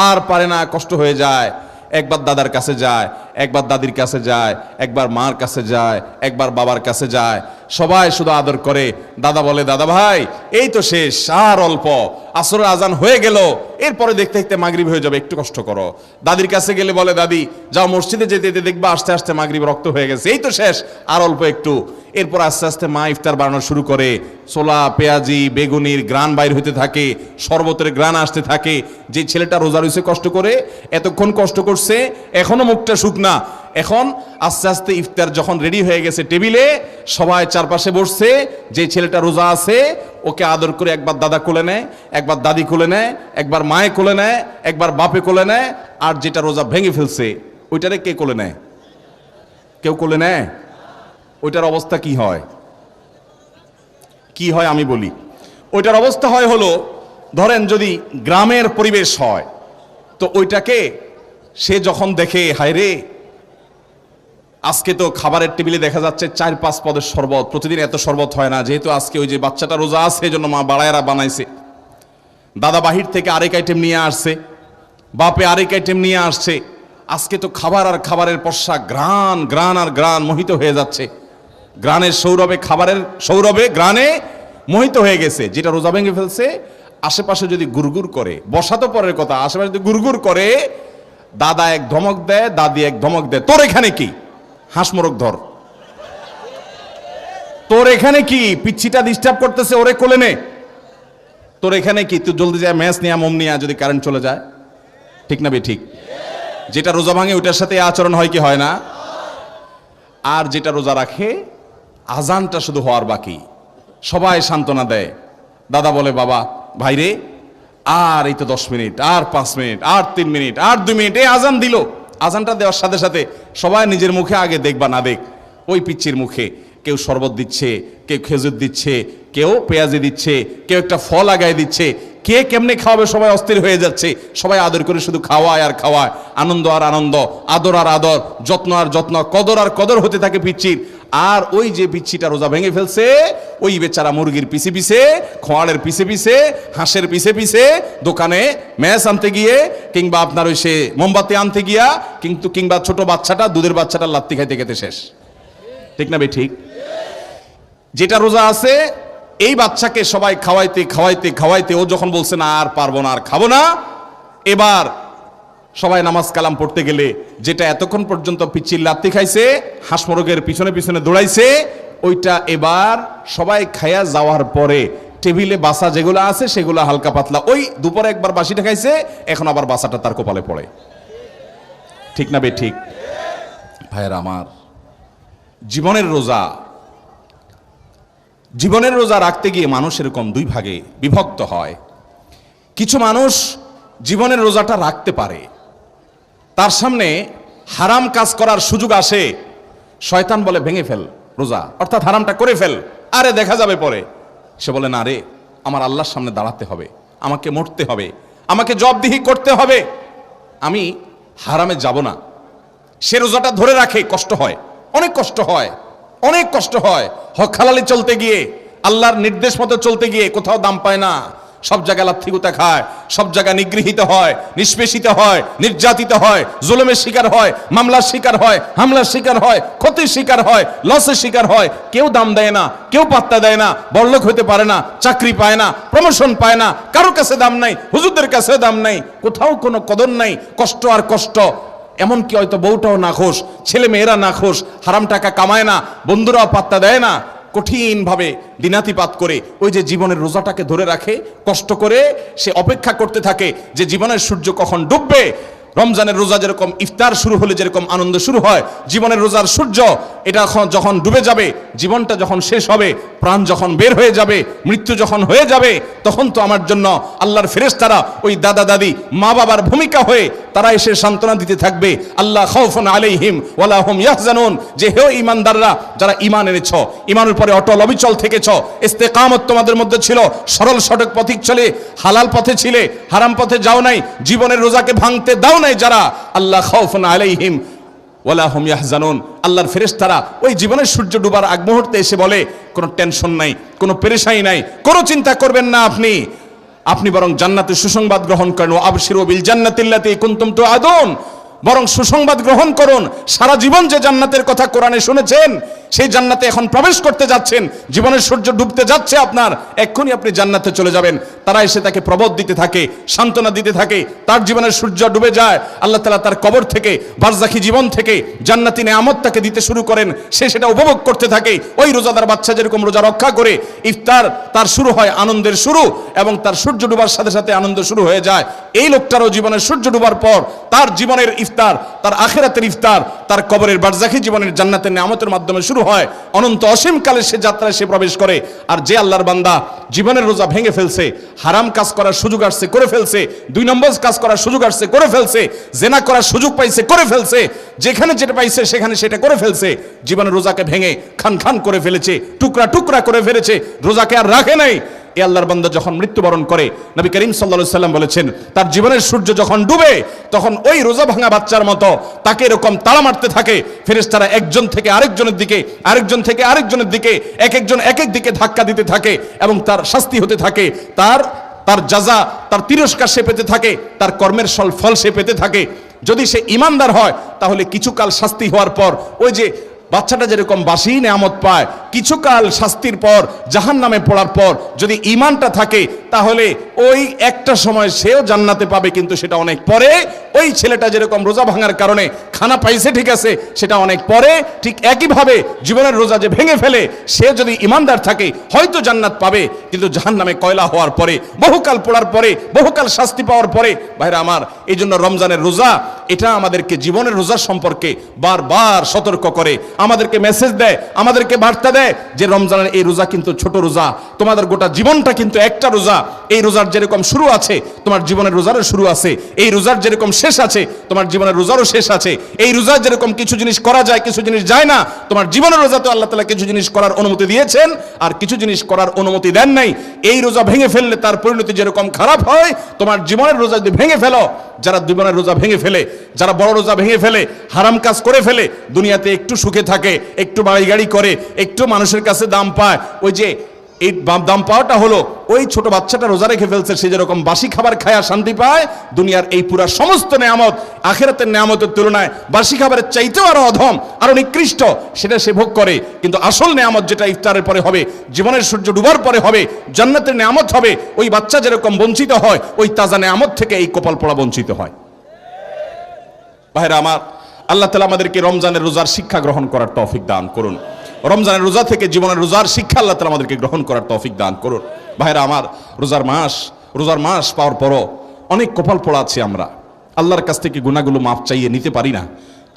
আর পারে না, কষ্ট হয়ে যায়। একবার দাদার কাছে যায়, একবার দাদির কাছে যায়, একবার মার কাছে যায়, একবার বাবার কাছে যায়, সবাই শুধু আদর করে। দাদা বলে দাদা ভাই এই তো শেষ, আর অল্প, আসরের আজান হয়ে গেল, এরপরে দেখতে দেখতে মাগরিব হয়ে যাবে, একটু কষ্ট করো। দাদির কাছে গেলে বলে দাদি যাও মসজিদে যেতে যেতে দেখবা আস্তে আস্তে মাগরিব রক্ত হয়ে গেছে, এই তো শেষ, আর অল্প একটু। এরপর আস্তে আস্তে মা ইফতার বানানো শুরু করে, ছোলা পেঁয়াজি বেগুনির গ্রান বাইর হতে থাকে, শরবতের গ্রান আসতে থাকে। যে ছেলেটা রোজা রয়েছে কষ্ট করে, এতক্ষণ কষ্ট করছে, এখনো মুখটা শুকনা, এখন আস্তে আস্তে ইফতার যখন রেডি হয়ে গেছে টেবিলে, সবাই চারপাশে বসছে, যে ছেলেটা রোজা আছে ওকে আদর করে একবার দাদা কোলে নেয়, একবার দাদি কোলে নেয়, একবার মায়ে কোলে নেয়, একবার বাপে কোলে নেয়, আর যেটা রোজা ভেঙে ফেলছে ওইটারে কে কোলে নেয়? কেউ কোলে নেয়? ওইটার অবস্থা কি হয়? কি হয় আমি বলি। ওইটার অবস্থা হয় হলো, ধরেন যদি গ্রামের পরিবেশ হয় তো ওইটাকে সে যখন দেখে হায় রে, আজকে তো খাবারের টেবিলে দেখা যাচ্ছে 4-5 পদের শরবত, প্রতিদিন এত শরবত হয় না, যেহেতু আজকে ওই যে বাচ্চাটা রোজা আছে এই জন্য মা বাড়ায়রা বানাইছে, দাদা বাহির থেকে আরেক আইটেম নিয়ে আসছে, বাপে আরেক আইটেম নিয়ে আসছে, আজকে তো খাবার আর খাবারের পশ্চা গ্রান গ্রান আর গ্রান মোহিত হয়ে যাচ্ছে, গ্রানের সৌরভে, খাবারের সৌরভে গ্রানে মোহিত হয়ে গেছে। যেটা রোজা ভেঙে ফেলছে, আশেপাশে যদি গুরগুর করে, বসা তো পরের কথা, আশেপাশে যদি গুরগুর করে, দাদা এক ধমক দেয়, দাদি এক ধমক দেয়, তোর এখানে কি, হাঁস মোরগ ধর, তোর এখানে কি, পিচ্ছিটা ডিস্টার্ব করতেছে, ওরে কোলে নে, তোর এখানে কি, তুই জলদি যায় ম্যাচ নিয়া মোম নিয়া, যদি কারেন্ট চলে যায়। ঠিক না বে ঠিক? যেটা রোজা ভাঙে ওইটার সাথে আচরণ হয় কি হয় না? আর যেটা রোজা রাখে, আজানটা শুধু হওয়ার বাকি, সবাই সান্ত্বনা দেয়। দাদা বলে বাবা ভাইরে, আর এই তো 10 মিনিট, আর 5 মিনিট, আর 3 মিনিট, আর 2 মিনিট, এই আজান দিল। আজানটা দেওয়ার সাথে সাথে সবাই নিজের মুখে আগে দেখবা না দেখ, ওই পিচ্চির মুখে কেউ শরবত দিচ্ছে, কেউ খেজুর দিচ্ছে, কেউ পেঁয়াজি দিচ্ছে, কেউ একটা ফল আগায় দিচ্ছে, কে কেমনে খাওয়াবে সবাই অস্থির হয়ে যাচ্ছে। সবাই আদর করে শুধু খাওয়ায় আর খাওয়ায়, আনন্দ আর আনন্দ, আদর আর আদর, যত্ন আর যত্ন, কদর আর কদর হতে থাকে পিচ্চির। আর ওই যে পিচ্চিটা রোজা ভেঙে ফেলছে, ওই বেচারা মুরগির পিছে পিছে, খোয়াড়ের পিছে পিছে, হাঁসের পিছে পিছে, দোকানে ম্যাচ আনতে গিয়ে, কিংবা আপনার ওই সে মোমবাতি আনতে গিয়া, কিন্তু কিংবা ছোট বাচ্চাটা দুধের বাচ্চাটা লাত্তি খাইতে খেতে শেষ। ঠিক না ভাই ঠিক? যেটা রোজা আছে, এই বাচ্চাকে সবাই খাওয়াইতে খাওয়াইতে খাওয়াইতে ও যখন বলছে না আর পারবো না, আর খাবো না, এবার সবাই নামাজ কালাম পড়তে গেলে, যেটা এতক্ষণ পর্যন্ত পিচ্চির লাত্তি খাইছে, হাঁস মোরগের পিছনে পিছনে দৌড়াইছে, ওইটা এবার সবাই খাইয়া যাওয়ার পরে টেবিলে বাসা যেগুলো আছে সেগুলো হালকা পাতলা, ওই দুপুরে একবার বাসিটা খাইছে, এখন আবার বাসাটা তার কপালে পড়ে। ঠিক না বে ঠিক? ভাইয়েরা আমার, জীবনের রোজা রাখতে গিয়ে মানুষ এরকম 2 ভাগে বিভক্ত হয়। কিছু মানুষ জীবনের রোজাটা রাখতে পারে, তার সামনে হারাম কাজ করার সুযোগ আসে, শয়তান বলে ভেঙে ফেল রোজা, অর্থাৎ হারামটা করে ফেল, আরে দেখা যাবে পরে। সে বলে না রে, আমার আল্লাহর সামনে দাঁড়াতে হবে, আমাকে মরতে হবে, আমাকে জবাবদিহি করতে হবে, আমি হারামে যাব না। সে রোজাটা ধরে রাখে, কষ্ট হয়, অনেক কষ্ট হয়, অনেক কষ্ট হয়। হক হালালি চলতে গিয়ে, আল্লাহর নির্দেশ মতো চলতে গিয়ে কোথাও দাম পায় না, সব জায়গায় লাথিগুতা খায়, সব জায়গায় নিগৃহীত হয়, নিষ্পেষিত হয়, নির্যাতিত হয়, জুলুমের শিকার হয়, মামলার শিকার হয়, হামলার শিকার হয়, ক্ষতির শিকার হয়, লসের শিকার হয়। কেউ দাম দেয় না, কেউ পাত্তা দেয় না, বড়লোক হতে পারে না, চাকরি পায় না, প্রমোশন পায় না, কারো কাছে দাম নাই, হুজুরদের কাছে দাম নাই, কোথাও কোনো কদর নাই, কষ্ট আর কষ্ট। এমনকি হয়তো বউটাও নাখোশ, ছেলে মেয়েরা নাখোশ, হারাম টাকা কামায় না, বন্ধুরাও পাত্তা দেয় না, কঠিনভাবে দিনাতিপাত করে ওই যে জীবনের রোজাটাকে ধরে রাখে, কষ্ট করে সে অপেক্ষা করতে থাকে যে জীবনের সূর্য কখন ডুববে। রমজানের রোজা যেরকম ইফতার শুরু হলে যেরকম আনন্দ শুরু হয়, জীবনের রোজার সূর্য এটা যখন ডুবে যাবে, জীবনটা যখন শেষ হবে, প্রাণ যখন বের হয়ে যাবে, মৃত্যু যখন হয়ে যাবে, তখন তো আমার জন্য আল্লাহর ফেরেশতারা ওই দাদা দাদি মা বাবার ভূমিকা হয়ে তারা এসে সান্ত্বনা দিতে থাকবে, আল্লাহ খাউফুন আলাইহিম ওয়ালা হুম ইয়াহজানুন, যে হে ঈমানদাররা, যারা ঈমান এনেছ, ঈমানের উপরে অটল অবিচল থেকেছ, ইস্তেকামত তোমাদের মধ্যে ছিল, সরল সঠিক পথিক চলে, হালাল পথে ছিলে, হারাম পথে যাও নাই, জীবনের রোজাকে ভাঙতে দাও নাই যারা, আল্লাহ খাউফুন আলাইহিম ওয়ালা হুম ইয়াহজানুন, আল্লাহর ফেরেশতারা ওই জীবনের সূর্য ডুবার আগ মুহূর্তে এসে বলে, কোনো টেনশন নাই, কোনো পেরেশানি নাই, কোনো চিন্তা করবেন না, আপনি বরং জান্নাতের সুসংবাদ গ্রহণ করেন, ও আবশিরু বিল জান্নাতিল্লাতী কুনতুম তুআদুন, বরং সুসংবাদ গ্রহণ করুন, সারা জীবন যে জান্নাতের কথা কোরআনে শুনেছেন, সেই জান্নাতে এখন প্রবেশ করতে যাচ্ছেন, জীবনের সূর্য ডুবতে যাচ্ছে আপনার, এক্ষুনি আপনি জান্নাতে চলে যাবেন। তারা এসে তাকে প্রবোধ দিতে থাকে, সান্ত্বনা দিতে থাকে, তার জীবনের সূর্য ডুবে যায়, আল্লাহ তাআলা তার কবর থেকে, বারজাখি জীবন থেকে জান্নাতি নেয়ামত তাকে দিতে শুরু করেন, সে সেটা উপভোগ করতে থাকে। ওই রোজাদার বাচ্চা যেরকম রোজা রক্ষা করে, ইফতার তার শুরু হয় আনন্দের শুরু, এবং তার সূর্য ডুবার সাথে সাথে আনন্দ শুরু হয়ে যায়। এই লোকটারও জীবনের সূর্য ডুবার পর তার জীবনের ইফতার, তার আখিরাতের ইফতার, তার কবরের বারজাখি জীবনের জান্নাতের নেয়ামতের মাধ্যমে শুরু হয়, অনন্ত অসীম কালের সে যাত্রায় সে প্রবেশ করে। আর যে আল্লাহর বান্দা জীবনের রোজা ভেঙে ফেলছে, হারাম কাজ করার সুযোগ আসছে করে ফেলছে, 2 নম্বর কাজ করার সুযোগ আসছে করে ফেলছে, জেনা করার সুযোগ পাইছে করে ফেলছে, যেখানে যেটা পাইছে সেখানে সেটা করে ফেলছে, জীবনের রোজাকে ভেঙে খান খান করে ফেলেছে, টুকরা টুকরা করে ফেলেছে, রোজাকে আর রাখে নাই, এই আল্লাহর বান্দা যখন মৃত্যুবরণ করে, নবী করিম সাল্লাল্লাহু আলাইহি সাল্লাম বলেছেন তার জীবনের সূর্য যখন ডুবে তখন ওই রোজা ভাঙা বাচ্চার মতো তাকে এরকম তাড়া মারতে থাকে। ফেরেশতারা একজন থেকে আরেকজনের দিকে, আরেকজন থেকে আরেকজনের দিকে, এক একজন এক এক দিকে ধাক্কা দিতে থাকে এবং তার শাস্তি হতে থাকে, তার জাযা, তার তিরস্কার সে পেতে থাকে, তার কর্মের ফল সে পেতে থাকে। যদি সে ঈমানদার হয় তাহলে কিছুকাল শাস্তি হওয়ার পর, ওই যে বাচ্চাটা যেরকম বাসি নেয়ামত পায়, কিছুকাল শাস্তির পর জাহান্নামে পড়ার পর যদি ঈমানটা থাকে তাহলে ওই একটা সময় সেও জান্নাতে পাবে, কিন্তু সেটা অনেক পরে। ওই ছেলেটা যেরকম রোজা ভাঙার কারণে খানা পাইছে ঠিক আছে, সেটা অনেক পরে। ঠিক একইভাবে জীবনের রোজা যে ভেঙে ফেলে সে যদি ঈমানদার থাকে হয়তো জান্নাত পাবে, কিন্তু জাহান্নামে কয়লা হওয়ার পরে, বহুকাল পড়ার পরে, বহুকাল শাস্তি পাওয়ার পরে। ভাইরা আমার, এই জন্য রমজানের রোজা এটা আমাদেরকে জীবনের রোজা সম্পর্কে বারবার সতর্ক করে, আমাদেরকে মেসেজ দেয়, আমাদেরকে বার্তা দেয় যে রমজানের এই রোজা কিন্তু ছোট রোজা, তোমাদের গোটা জীবনটা কিন্তু একটা রোজা। এই রোজার যেরকম শুরু আছে তোমার জীবনের রোজারও শুরু আছে, এই রোজার যেরকম শেষ আছে তোমার জীবনের রোজারও শেষ আছে। এই রোজার যেরকম কিছু জিনিস করা যায়, কিছু জিনিস যায় না, তোমার জীবনের রোজাতে আল্লাহ তাআলা কিছু জিনিস করার অনুমতি দিয়েছেন আর কিছু জিনিস করার অনুমতি দেন নাই। এই রোজা ভেঙে ফেললে তার পরিণতি যেরকম খারাপ হয়, তোমার জীবনের রোজা যদি ভেঙে ফেলো, যারা জীবনের রোজা ভেঙে ফেলে, যারা বড় রোজা ভেঙে ফেলে, হারাম কাজ করে ফেলে, দুনিয়াতে একটু সুখে থাকে, একটু বাড়ি গাড়ি করে, একটু মানুষের কাছে দাম পায়, ওই যে এই দাম পাওয়াটা হলো ওই ছোট বাচ্চাটা রোজা রেখে ফেলছে, সে যেরকম বাসি খাবার খায়া শান্তি পায়, দুনিয়ার এই পুরা সমস্ত নেয়ামত আখিরাতের নেয়ামতের তুলনায় বাসি খাবারের চাইতেও আরো অধম, আরো নিকৃষ্ট, সেটা সে ভোগ করে। কিন্তু আসল নেয়ামত যেটা ইফতারের পরে হবে, জীবনের সূর্য ডুবার পরে হবে, জান্নাতের নেয়ামত হবে, ওই বাচ্চা যেরকম বঞ্চিত হয়, ওই তাজা নেয়ামত থেকে এই কপাল পোড়া বঞ্চিত হয়। ভাইরা আমার, আল্লাহ তাআলা আমাদেরকে রমজানের রোজার শিক্ষা গ্রহণ করার তৌফিক দান করুন। রমজানের রোজা থেকে জীবনের রোজার শিক্ষা আল্লাহ তাআলা আমাদেরকে গ্রহণ করার তৌফিক দান করুন। ভাইরা আমার, রোজার মাস পাওয়ার পরও অনেক কপাল পোড়া আছে। আমরা আল্লাহর কাছ থেকে গুনাহগুলো মাফ চাইয়ে নিতে পারি না,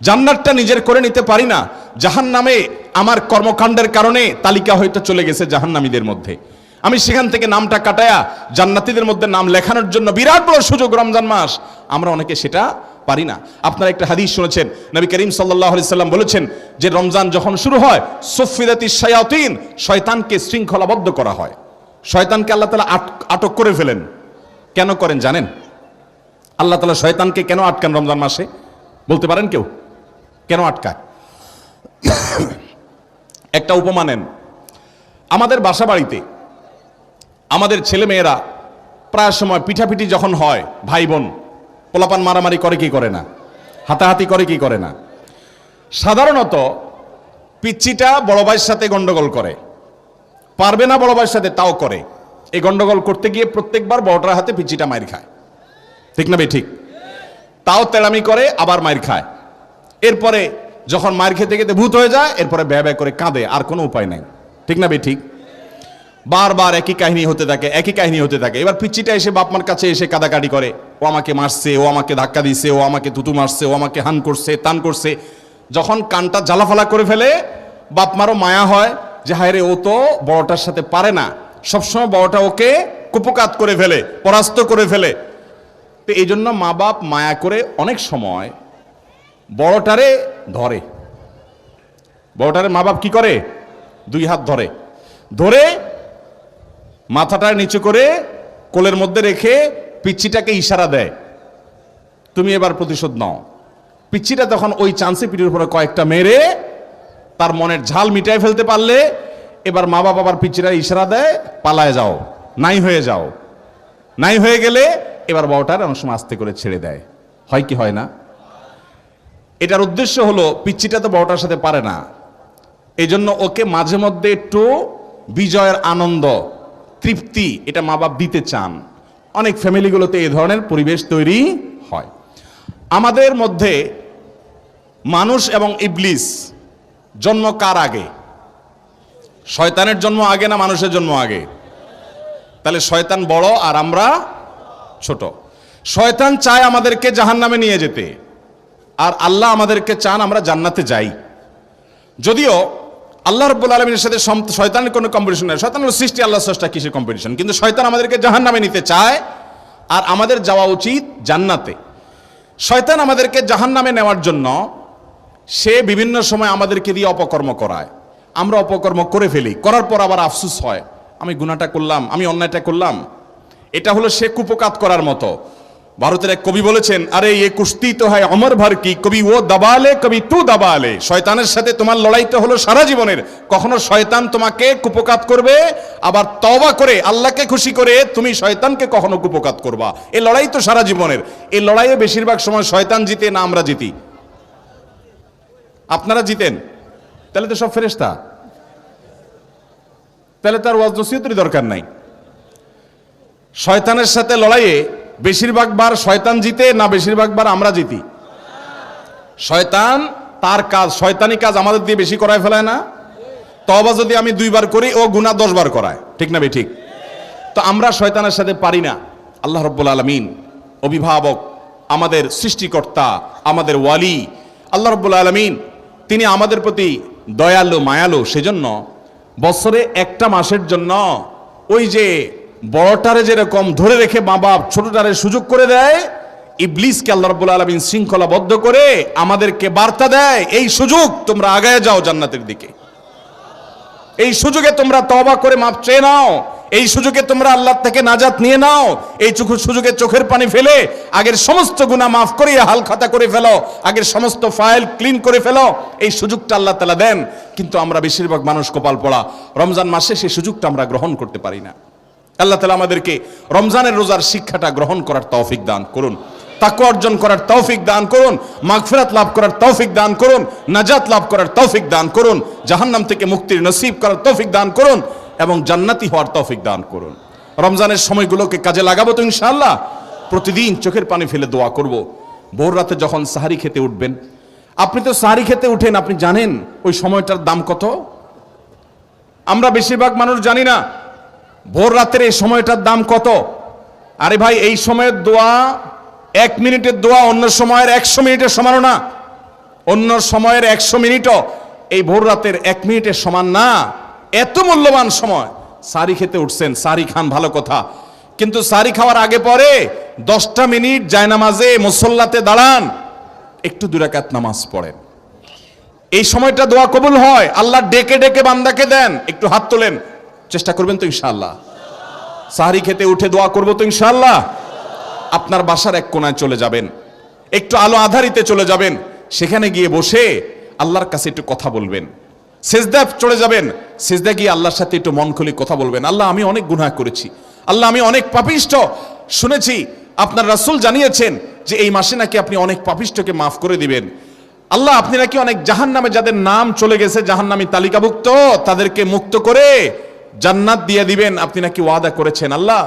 জান্নাতটা নিজের করে নিতে পারি না। জাহান্নামে আমার কর্মকাণ্ডের কারণে তালিকা হয়তো চলে গেছে জাহান্নামীদের মধ্যে, আমি সেখান থেকে নামটা কাটায়া জান্নাতীদের মধ্যে নাম লেখানোর জন্য বিরাট বড় সুযোগ রমজান মাস, আমরা অনেকে সেটা পারি না। আপনারা একটা হাদিস শুনেছেন, নবী করিম সাল্লাল্লাহু আলাইহি সাল্লাম বলেছেন যে রমজান যখন শুরু হয়, সুফিদাতিশ শায়াতিন, শয়তানকে শৃঙ্খলাবদ্ধ করা হয়। শয়তানকে আল্লাহ তাআলা আটক করে ফেলেন। কেন করেন জানেন? আল্লাহ তাআলা শয়তানকে কেন আটকান রমজান মাসে? বলতে পারেন কেউ কেন আটকায়? একটা উপমা নেন। আমাদের বাসা বাড়িতে আমাদের ছেলে মেয়েরা প্রায় সময় পিঠাপিঠি যখন হয়, ভাই বোন পোলাপান মারামারি করে কি করে না, হাতাহাতি করে কি করে না। সাধারণত পিচ্চিটা বড় ভাইয়ের সাথে গন্ডগোল করে, পারবে না বড় ভাইয়ের সাথে, তাও করে। এই গন্ডগোল করতে গিয়ে প্রত্যেকবার বড়টার হাতে পিচ্চিটা মাইর খায়, ঠিক না ভাই? ঠিক। তাও তেড়ামি করে, আবার মাইর খায়। এরপরে যখন মাইর খেতে খেতে ভূত হয়ে যায়, এরপরে ব্যয় ব্যয় করে কাঁদে, আর কোনো উপায় নাই, ঠিক না ভাই? ঠিক। বারবার একই কাহিনী হতে থাকে, একই কাহিনী হতে থাকে। এবার পিচ্চিটা এসে বাপমার কাছে এসে কাঁদাকাটি করে, ও আমাকে মারছে, ও আমাকে ধাক্কা দিছে, ও আমাকে থুতু মারছে, ও আমাকে হান করছে, তান করছে। যখন কানটা জ্বালাফালা করে ফেলে, বাপমারও মায়া হয় যে হায় রে, ও তো বড়টার সাথে পারে না, সবসময় বড়টা ওকে কুপকাত করে ফেলে, পরাস্ত করে ফেলে। তো এই জন্য মা বাপ মায়া করে অনেক সময় বড়টারে ধরে। বড়টারে মা বাপ কি করে? দুই হাত ধরে, ধরে মাথাটা নিচু করে কোলের মধ্যে রেখে পিচ্চিটাকে ইশারা দেয়, তুমি এবার প্রতিশোধ নাও। পিচ্চিটা তখন ওই চান্সে পিঠের উপরে কয়েকটা মেরে তার মনের ঝাল মিটাই ফেলতে পারলে, এবার মা বাবা আবার পিচ্চিটা ইশারা দেয়, পালায় যাও, নাই হয়ে যাও। নাই হয়ে গেলে এবার বড়টার অনেক সময় আস্তে করে ছেড়ে দেয়। হয় কি হয় না? এটার উদ্দেশ্য হলো পিচ্চিটা তো বড়টার সাথে পারে না, এই জন্য ওকে মাঝে মধ্যে একটু বিজয়ের আনন্দ, তৃপ্তি এটা মা বাপ দিতে চান। অনেক ফ্যামিলিগুলোতে এই ধরনের পরিবেশ তৈরি হয়। আমাদের মধ্যে মানুষ এবং ইবলিস জন্ম কার আগে? শয়তানের জন্ম আগে না মানুষের জন্ম আগে? তাহলে শয়তান বড় আর আমরা ছোট। শয়তান চায় আমাদেরকে জাহান্নামে নিয়ে যেতে, আর আল্লাহ আমাদেরকে চান আমরা জান্নাতে যাই। যদিও আল্লাহ রাব্বুল আলামিনের সাথে শয়তানের কোনো কম্পিটিশন নেই, শয়তানের সৃষ্টি আল্লাহর স্রষ্টা, কিসের কম্পিটিশন? কিন্তু শয়তান আমাদেরকে জাহান্নামে নিতে চায়, আর আমাদের যাওয়া উচিত জান্নাতে। শয়তান আমাদেরকে জাহান্নামে নেওয়ার জন্য সে বিভিন্ন সময় আমাদেরকে দিয়ে অপকর্ম করায়, আমরা অপকর্ম করে ফেলি, করার পর আবার আফসোস হয়, আমি গুনাহটা করলাম, আমি অন্যায়টা করলাম, এটা হলো সে কুপকাত করার মতো। ভারতের এক কবি বলেছেন, আরে এ কুস্তি তো হয় অমর ভর কি, কবি ও দাবালে কবি তু দাবালে। শয়তানের সাথে তোমার লড়াই তো হলো সারা জীবনের। কখনো শয়তান তোমাকে কুপকাত করবে, আবার তওবা করে আল্লাহকে খুশি করে তুমি শয়তানকে কখনো কুপকাত করবা। এই লড়াই তো সারা জীবনের। এই লড়াইয়ে বেশিরভাগ সময় শয়তান জিতে না আমরা জিতি? আপনারা জিতেন, তাহলে তো সব ফেরেশতা, তাহলে তার ওয়াজ নসিহতের দরকার নাই। শয়তানের সাথে লড়াইয়ে বেশিরভাগ বার শয়তান জিতে না বেশিরভাগ বার আমরা জিতি? শয়তান তার কাজ, শয়তানি কাজ আমাদের দিয়ে বেশি করায় ফেলায় না? তওবা যদি আমি 2 বার করি, ও গুনাহ 10 বার করায়, ঠিক না ঠিক? তো আমরা শয়তানের সাথে পারি না। আল্লাহ রাব্বুল আলামিন অভিভাবক, আমাদের সৃষ্টিকর্তা, আমাদের ওয়ালি আল্লাহ রাব্বুল আলামিন, তিনি আমাদের প্রতি দয়ালু মায়ালু। সেজন্য বছরে একটা মাসের জন্য ওই যে বড়টারে যেরকম ধরে রেখে মা বাপ ছোটটারে সুযোগ করে দেয়, ইবলিসকে আল্লাহ রাব্বুল আলামিন শৃঙ্খলাবদ্ধ করে আমাদেরকে বার্তা দেয়, এই সুযোগ তোমরা আগায় যাও জান্নাতের দিকে, এই সুযোগে তোমরা তওবা করে মাপ চেয়ে নাও, এই সুযোগে তোমরা আল্লাহ থেকে নাজাত নিয়ে নাও, এই সুযোগে চোখের পানি ফেলে আগের সমস্ত গুনাহ মাফ করে হাল খাতা করে ফেলো, আগের সমস্ত ফাইল ক্লিন করে ফেলো। এই সুযোগটা আল্লাহ তাআলা দেন, কিন্তু আমরা বেশিরভাগ মানুষ কপাল পড়া, রমজান মাসে সেই সুযোগটা আমরা গ্রহণ করতে পারি না। আল্লাহ তাআলা আমাদেরকে রমজানের রোজার শিক্ষাটা গ্রহণ করার তৌফিক দান করুন, তাকওয়া অর্জন করার তৌফিক দান করুন, মাগফিরাত লাভ করার তৌফিক দান করুন, নাজাত লাভ করার তৌফিক দান করুন, জাহান্নাম থেকে মুক্তির নসিব করার তৌফিক দান করুন এবং জান্নাতি হওয়ার তৌফিক দান করুন। রমজানের সময়গুলোকে কাজে লাগাবো তো ইনশাআল্লাহ। প্রতিদিন চোখের পানি ফেলে দোয়া করব। ভোর রাতে যখন সাহারি খেতে উঠবেন, আপনি তো সাহারি খেতে উঠেন, আপনি জানেন ওই সময়টার দাম কত? আমরা বেশিরভাগ মানুষ জানি না ভোর রাতের এই সময়টার দাম কত। আরে ভাই, এই সময়ের দোয়া 1 মিনিটের দোয়া অন্য সময়ের 100 মিনিটের সমান না, অন্য সময়ের 100 মিনিটও এই ভোর রাতের 1 মিনিটের সমান না। এত মূল্যবান সময়। সাহারি খেতে উঠছেন, সাহারি খান, ভালো কথা, কিন্তু সাহারি খাওয়ার আগে পরে 10টা মিনিট জায়নামাজে মুসল্লাতে দাঁড়ান, একটু 2 রাকাত নামাজ পড়েন। এই সময়টা দোয়া কবুল হয়। আল্লাহ ডেকে ডেকে বান্দাকে দেন। একটু হাত তোলেন, চেষ্টা করবেন তো ইনশাআল্লাহ? সাহারি খেতে উঠে দোয়া করবো তো ইনশাআল্লাহ? আপনার বাসার এক কোণায় চলে যাবেন, একটু আলো আধারিতে চলে যাবেন, সেখানে গিয়ে বসে আল্লাহর কাছে একটু কথা বলবেন। সিজদা চলে যাবেন, সিজদা গিয়ে আল্লাহর সাথে একটু মন খুলে কথা বলবেন। আল্লাহ, আমি অনেক গুনাহ করেছি, আল্লাহ আমি অনেক পাপিষ্ঠ। শুনেছি আপনার রাসূল জানিয়েছেন যে এই মাসে নাকি আপনি অনেক পাপিষ্ঠকে মাফ করে দিবেন। আল্লাহ, আপনি নাকি অনেক জাহান্নামে যাদের নাম চলে গেছে, জাহান্নামী তালিকাভুক্ত, তাদেরকে মুক্ত করে জান্নাত দিয়ে দিবেন, আপনি নাকি ওয়াদা করেছেন। আল্লাহ,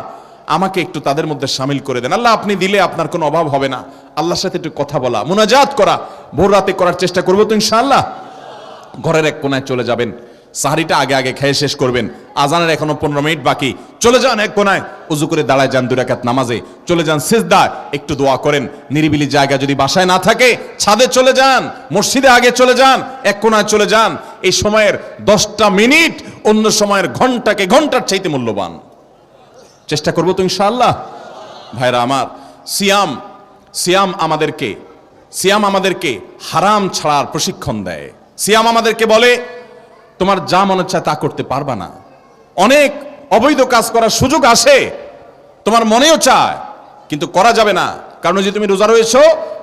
আমাকে একটু তাদের মধ্যে শামিল করে দেন। আল্লাহ, আপনি দিলে আপনার কোনো অভাব হবে না। আল্লাহর সাথে একটু কথা বলা, মুনাজাত করা ভোর রাতে করার চেষ্টা করবো তো ইনশাআল্লাহ। ঘরের এক কোণায় চলে যাবেন, সাহারিটা আগে আগে খেয়ে শেষ করবেন, আজানের এখনো 15 মিনিট বাকি, চলে যান এক কোণায়, উজু করে দাঁড়ায় যান 2 রাকাত নামাজে, চলে যান সিজদায়, একটু দোয়া করেন। নিরিবিলি জায়গা যদি বাসায় না থাকে, ছাদে চলে যান, মসজিদে আগে চলে যান, এক কোণায় চলে যান। এই সময়ের 10টা মিনিট অন্য সময়ের ঘন্টাকে ঘন্টার চাইতে মূল্যবান। চেষ্টা করবো তো ইনশাআল্লাহ। ভাইরা আমার, সিয়াম আমাদেরকে হারাম ছাড়ার প্রশিক্ষণ দেয়। সিয়াম আমাদেরকে বলে তোমার যা মনে চায় তা করতে পারবা না। অনেক অবৈধ কাজ করার সুযোগ আসে, তোমার মনেও চায়, কিন্তু করা যাবে না। কারণ যে তুমি রোজা রয়েছো,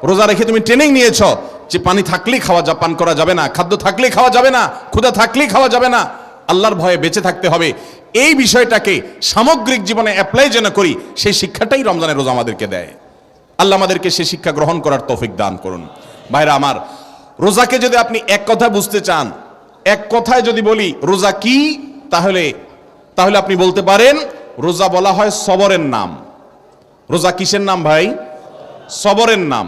রোজা রেখে তুমি ট্রেনিং নিয়েছো যে পানি থাকলেই খাওয়া পান করা যাবে না, খাদ্য থাকলেই খাওয়া যাবে না, ক্ষুধা থাকলেই খাওয়া যাবে না, আল্লাহর ভয়ে বেঁচে থাকতে হবে। এই বিষয়টাকে সামগ্রিক জীবনে অ্যাপ্লাই যেন করি, সেই শিক্ষাটাই রমজানের রোজা আমাদেরকে দেয়। আল্লাহ আমাদেরকে সেই শিক্ষা গ্রহণ করার তৌফিক দান করুন। ভাইরা আমার, রোজাকে যদি আপনি এক কথায় বুঝতে চান, এক কথায় যদি বলি রোজা কি, তাহলে আপনি বলতে পারেন রোজা বলা হয় সবরের নাম। রোজা কিসের নাম ভাই? সবরের নাম।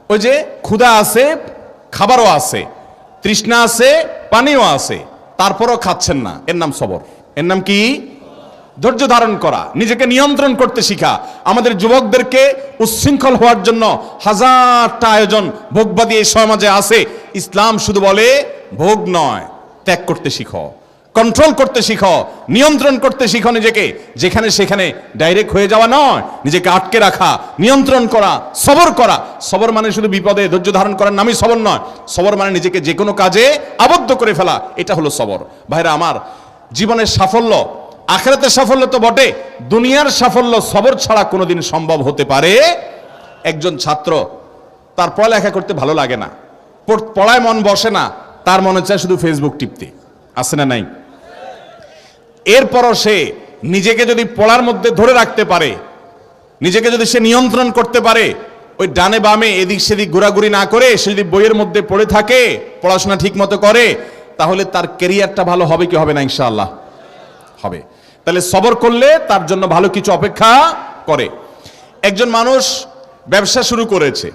ওই যে ক্ষুধা আছে, খাবারও আছে, তৃষ্ণা আছে, পানিও আছে, তারপরও খাচ্ছেন না, এর নাম সবর। এর নাম কি? ধৈর্য ধারণ করা, নিজেকে নিয়ন্ত্রণ করতে শিখা। আমাদের যুবকদেরকে উচ্ছৃঙ্খল হওয়ার জন্য হাজারটা আয়োজন ভোগবাদী এই সমাজে আছে। ইসলাম শুধু বলে ভোগ নয়, ত্যাগ করতে শিখো, কন্ট্রোল করতে শিখো, নিয়ন্ত্রণ করতে শিখো নিজেকে। যেখানে সেখানে ডাইরেক্ট হয়ে যাওয়া নয়, নিজেকে আটকে রাখা, নিয়ন্ত্রণ করা, সবর করা। সবর মানে শুধু বিপদে ধৈর্য ধারণ করার নামই সবর নয়। সবর মানে নিজেকে যে কোনো কাজে আবদ্ধ করে ফেলা, এটা হলো সবর। ভাইরা আমার, জীবনের সাফল্য আখিরাতের সাফল্য তো বটে, দুনিয়ার সাফল্য সবর ছাড়া কোনোদিন সম্ভব হতে পারে। একজন ছাত্র, তার পড়ালেখা করতে ভালো লাগে না, পড়ায় মন বসে না, তার মনে চায় শুধু ফেসবুক টিপতে, আছে না নাই? এরপরও সে নিজেকে যদি পড়ার মধ্যে ধরে রাখতে পারে, নিজেকে যদি সে নিয়ন্ত্রণ করতে পারে, ওই ডানে বামে এদিক সেদিক ঘোরাঘুরি না করে সে যদি বইয়ের মধ্যে পড়ে থাকে, পড়াশোনা ঠিক মতো করে, তাহলে তার ক্যারিয়ারটা ভালো হবে কি হবে না? ইনশাআল্লাহ হবে। তাহলে সবর করলে তার জন্য ভালো কিছু অপেক্ষা করে। একজন মানুষ ব্যবসা শুরু করেছে,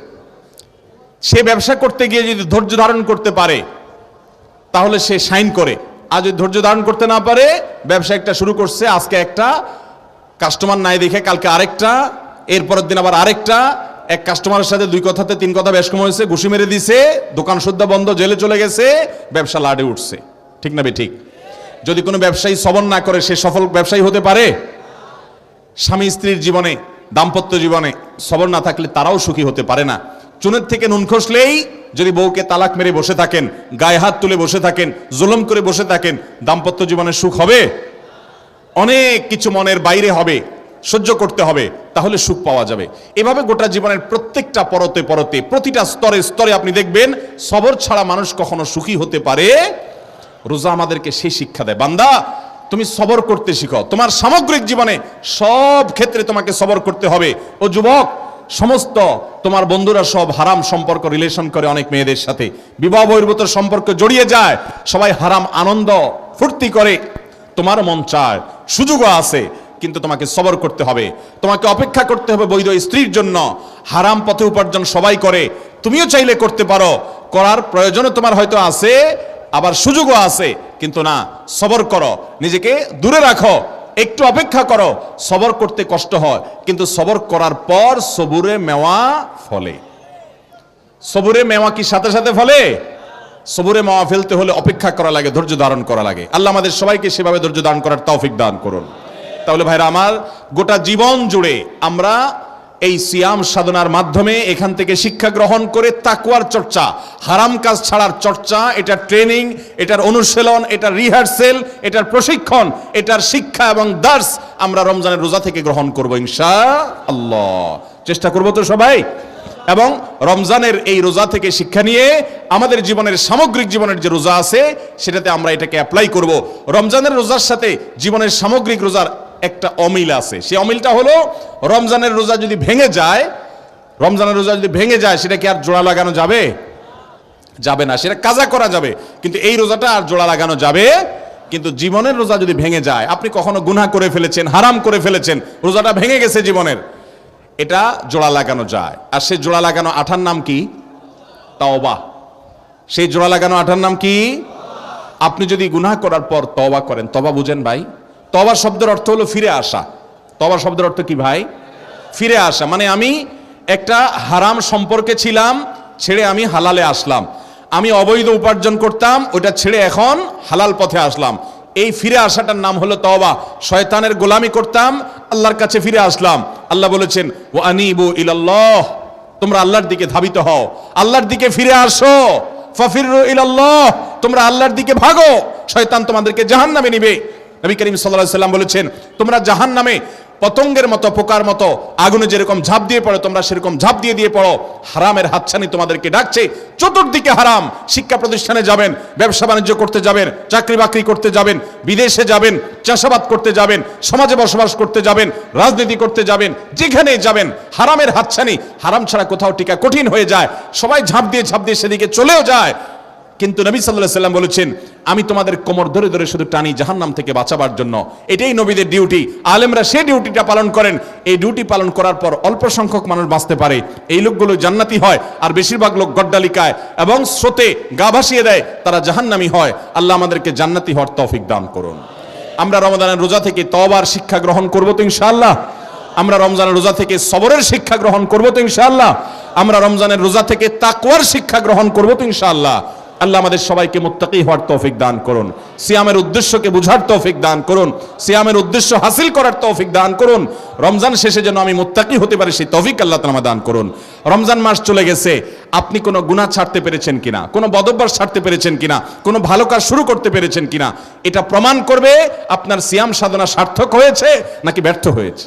সে ব্যবসা করতে গিয়ে যদি ধৈর্য ধারণ করতে পারে তাহলে সে শাইন করে। আর যদি ধৈর্য ধারণ করতে না পারে, ব্যবসা একটা শুরু করছে, আজকে একটা কাস্টমার নাই দেখে কালকে আরেকটা, এরপরের দিন আবার আরেকটা, এক কাস্টমারের সাথে দুই কথাতে তিন কথা বেশ কম হয়েছে, ঘুষি মেরে দিছে, দোকান সুদ্ধা বন্ধ, জেলে চলে গেছে, ব্যবসা লাডে উঠছে। ঠিক না ঠিক? যদি কোনো ব্যবসায়ী সবর না করে সে সফল ব্যবসায়ী হতে পারে? স্বামী স্ত্রীর জীবনে, দাম্পত্য জীবনে সবর না থাকলে তারাও সুখী হতে পারে না। চুনের থেকে নুন খসলেই যদি বউকে তালাক মেরে বসে থাকেন, গায়ে হাত তুলে বসে থাকেন, জুলুম করে বসে থাকেন, দাম্পত্য জীবনে সুখ হবে? অনেক কিছু মনের বাইরে হবে, সহ্য করতে হবে, তাহলে সুখ পাওয়া যাবে। এভাবে গোটা জীবনের প্রত্যেকটা পরতে পরতে, প্রতিটা স্তরে স্তরে আপনি দেখবেন সবর ছাড়া মানুষ কখনো সুখী হতে পারে। রোজা আমাদেরকে সেই শিক্ষা দেয়, বান্দা তুমি সবর করতে শিখো, তোমার সামগ্রিক জীবনে সব ক্ষেত্রে তোমাকে সবর করতে হবে। ও যুবক, সমস্ত তোমার বন্ধুরা সব হারাম সম্পর্ক রিলেশন করে, অনেক মেয়েদের সাথে বিবাহ বহির্ভূত সম্পর্ক জড়িয়ে যায়, সবাই হারাম আনন্দ ফুর্তি করে, তোমার মন চায়, সুযোগও আছে, কিন্তু তোমাকে সবর করতে হবে, তোমাকে অপেক্ষা করতে হবে বৈধ স্ত্রীর জন্য। হারাম পথে উপার্জন সবাই করে, তুমিও চাইলে করতে পারো, করার প্রয়োজনও তোমার হয়তো আছে, আবার সুযোগও আছে, কিন্তু না, সবর করো, নিজেকে দূরে রাখো, একটু অপেক্ষা করো। সবর করতে কষ্ট হয়, কিন্তু সবর করার পর সবুরে মেওয়া ফলে। সবুরে মেওয়া কি সাথে সাথে ফলে? সবুরে মেওয়া ফেলতে হলে অপেক্ষা করা লাগে, ধৈর্য ধারণ করা লাগে। আল্লাহ আমাদের সবাইকে সেভাবে ধৈর্য ধারণ করার তৌফিক দান করুন। তাহলে ভাইরা আমার, গোটা জীবন জুড়ে আমরা এই সিয়াম সাধনার মাধ্যমে এখান থেকে শিক্ষা গ্রহণ করে তাকওয়ার চর্চা, হারাম কাজ ছাড়ার চর্চা, এটার ট্রেনিং, এটার অনুশীলন, এটার রিহার্সেল, এটার প্রশিক্ষণ, এটার শিক্ষা এবং দার্স আমরা রমজানের রোজা থেকে গ্রহণ করব ইনশাআল্লাহ। চেষ্টা করব তো সবাই, এবং রমজানের এই রোজা থেকে শিক্ষা নিয়ে আমাদের জীবনের সামগ্রিক জীবনের যে রোজা আছে সেটাতে আমরা এটাকে অ্যাপ্লাই করব। রমজানের রোজার সাথে জীবনের সামগ্রিক রোজার একটা অমিল আছে, সেই অমিলটা হলো রমজানের রোজা যদি ভেঙে যায়, রমজানের রোজা যদি ভেঙে যায় সেটা কি আর জোড়া লাগানো যাবে? যাবে না, সেটা কাজা করা যাবে, কিন্তু এই রোজাটা আর জোড়া লাগানো যাবে। কিন্তু জীবনের রোজা যদি ভেঙে যায়, আপনি কখনো গুনাহ করে ফেলেছেন, হারাম করে ফেলেছেন, রোজাটা ভেঙে গেছে জীবনের, এটা জোড়া লাগানো যায়। আর সেই জোড়া লাগানো আঠার নাম কি? তওবা। সেই জোড়া লাগানো আঠার নাম কি? আপনি যদি গুনাহ করার পর তওবা করেন, তওবা বুঝেন ভাই? তওবা শব্দের অর্থ হলো ফিরে আসা। তওবা শব্দের অর্থ কি ভাই? ফিরে আসা। মানে আমি একটা হারাম সম্পর্কে ছিলাম, ছেড়ে আমি হালালে আসলাম। আমি অবৈধ উপার্জন করতাম, ওটা ছেড়ে এখন হালাল পথে আসলাম। এই ফিরে আসাটার নাম হলো তওবা। শয়তানের গোলামি করতাম, আল্লাহর কাছে ফিরে আসলাম। আল্লাহ বলেছেন, ওয়া আনিবু ইলাল্লাহ, তোমরা আল্লাহর দিকে ধাবিত হও, আল্লাহর দিকে ফিরে আসো। ফাফিরু ইলাল্লাহ, তোমরা আল্লাহর দিকে ভাগো, শয়তান তোমাদেরকে জাহান্নামে নিবে। নবী করিম সাল্লাল্লাহু আলাইহি সাল্লাম বলেছেন, তোমরা জাহান্নামে পতঙ্গের মতো, পোকার মতো আগুনে যেরকম ঝাঁপ দিয়ে পড়ো, তোমরা সেরকম ঝাঁপ দিয়ে দিয়ে পড়ো। হারামের হাতছানি তোমাদেরকে ডাকছে, চতুর্দিকে হারাম। শিক্ষা প্রতিষ্ঠানে যাবেন, ব্যবসা বাণিজ্য করতে যাবেন, চাকরি বাকরি করতে যাবেন, বিদেশে যাবেন, চাষাবাদ করতে যাবেন, সমাজে বসবাস করতে যাবেন, রাজনীতি করতে যাবেন, যেখানে যাবেন হারামের হাতছানি। হারাম ছাড়া কোথাও টিকা কঠিন হয়ে যায়, সবাই ঝাঁপ দিয়ে সেদিকে চলেও যায়। কিন্তু নবী সাল্লাল্লাহু আলাইহি সাল্লাম বলেছেন, আমি তোমাদের কোমর ধরে ধরে শুধু টানি জাহান্নাম থেকে বাঁচাবার জন্য। এটাই নবীদের ডিউটি, আলেমরা সেই ডিউটিটা পালন করেন। এই ডিউটি পালন করার পর অল্প সংখ্যক মানুষ বাঁচতে পারে, এই লোকগুলো জান্নাতি হয়। আর বেশিরভাগ লোক গড্ডালিকায় এবং স্রোতে গা ভাসিয়ে দেয়, তারা জাহান্নামী হয়। আল্লাহ আমাদেরকে জান্নাতি হওয়ার তৌফিক দান করুন। আমরা রমজানের রোজা থেকে তওবার শিক্ষা গ্রহণ করব তো ইনশাআল্লাহ। আমরা রমজানের রোজা থেকে সবরের শিক্ষা গ্রহণ করব তো ইনশাআল্লাহ। আমরা রমজানের রোজা থেকে তাকওয়ার শিক্ষা গ্রহণ করব তো ইনশাআল্লাহ। আল্লাহ আমাদের সবাইকে মুত্তাকি হওয়ার তৌফিক দান করুন, সিয়ামের উদ্দেশ্যকে বুঝার তৌফিক দান করুন, সিয়ামের উদ্দেশ্য হাসিল করার তৌফিক দান করুন। রমজান শেষে যেন আমি মুত্তাকি হতে পারি সেই তৌফিক আল্লাহ তাআলা দান করুন। রমজান মাস চলে গেছে, আপনি কোনো গুনাহ ছাড়তে পেরেছেন কিনা, কোনো বদঅভ্যাস ছাড়তে পেরেছেন কিনা, কোনো ভালো কাজ শুরু করতে পেরেছেন কিনা, এটা প্রমাণ করবে আপনার সিয়াম সাধনা সার্থক হয়েছে নাকি ব্যর্থ হয়েছে।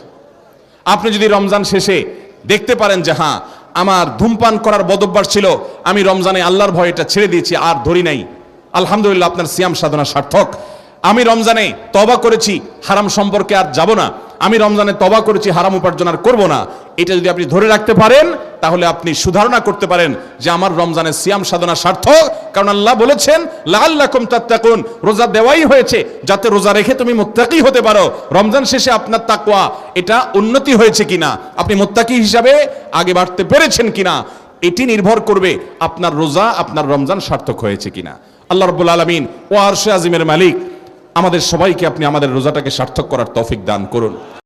আপনি যদি রমজান শেষে দেখতে পারেন যে হ্যাঁ আমার ধূমপান করার বদঅভ্যাস ছিল, আমি রমজানে আল্লাহর ভয়ে এটা ছেড়ে দিয়েছি, আর ধরি নাই, আলহামদুলিল্লাহ, আপনার সিয়াম সাধনা সার্থক। আমি রমজানে তওবা করেছি, হারাম সম্পর্কে আর যাব না, আমি রমজানে তওবা করেছি, হারাম উপার্জন আর করব না, এটা যদি আপনি ধরে রাখতে পারেন তাহলে আপনি সুধারণা করতে পারেন যে আমার রমজানের সিয়াম সাধনা সার্থক। কারণ আল্লাহ বলেছেন লাআল্লাকুম তাত্তাকুন, রোজা দেওয়াই হয়েছে যাতে রোজা রেখে তুমি মুত্তাকি হতে পারো। রমজান শেষে আপনার তাকওয়া এটা উন্নতি হয়েছে কিনা, আপনি মুত্তাকি হিসাবে আগে বাড়তে পেরেছেন কিনা, এটি নির্ভর করবে আপনার রোজা, আপনার রমজান সার্থক হয়েছে কিনা। আল্লাহ রাব্বুল আলামিন ও আরশে আজিমের মালিক আমাদের সবাইকে আপনি আমাদের রোজাটাকে সার্থক করার তৌফিক দান করুন।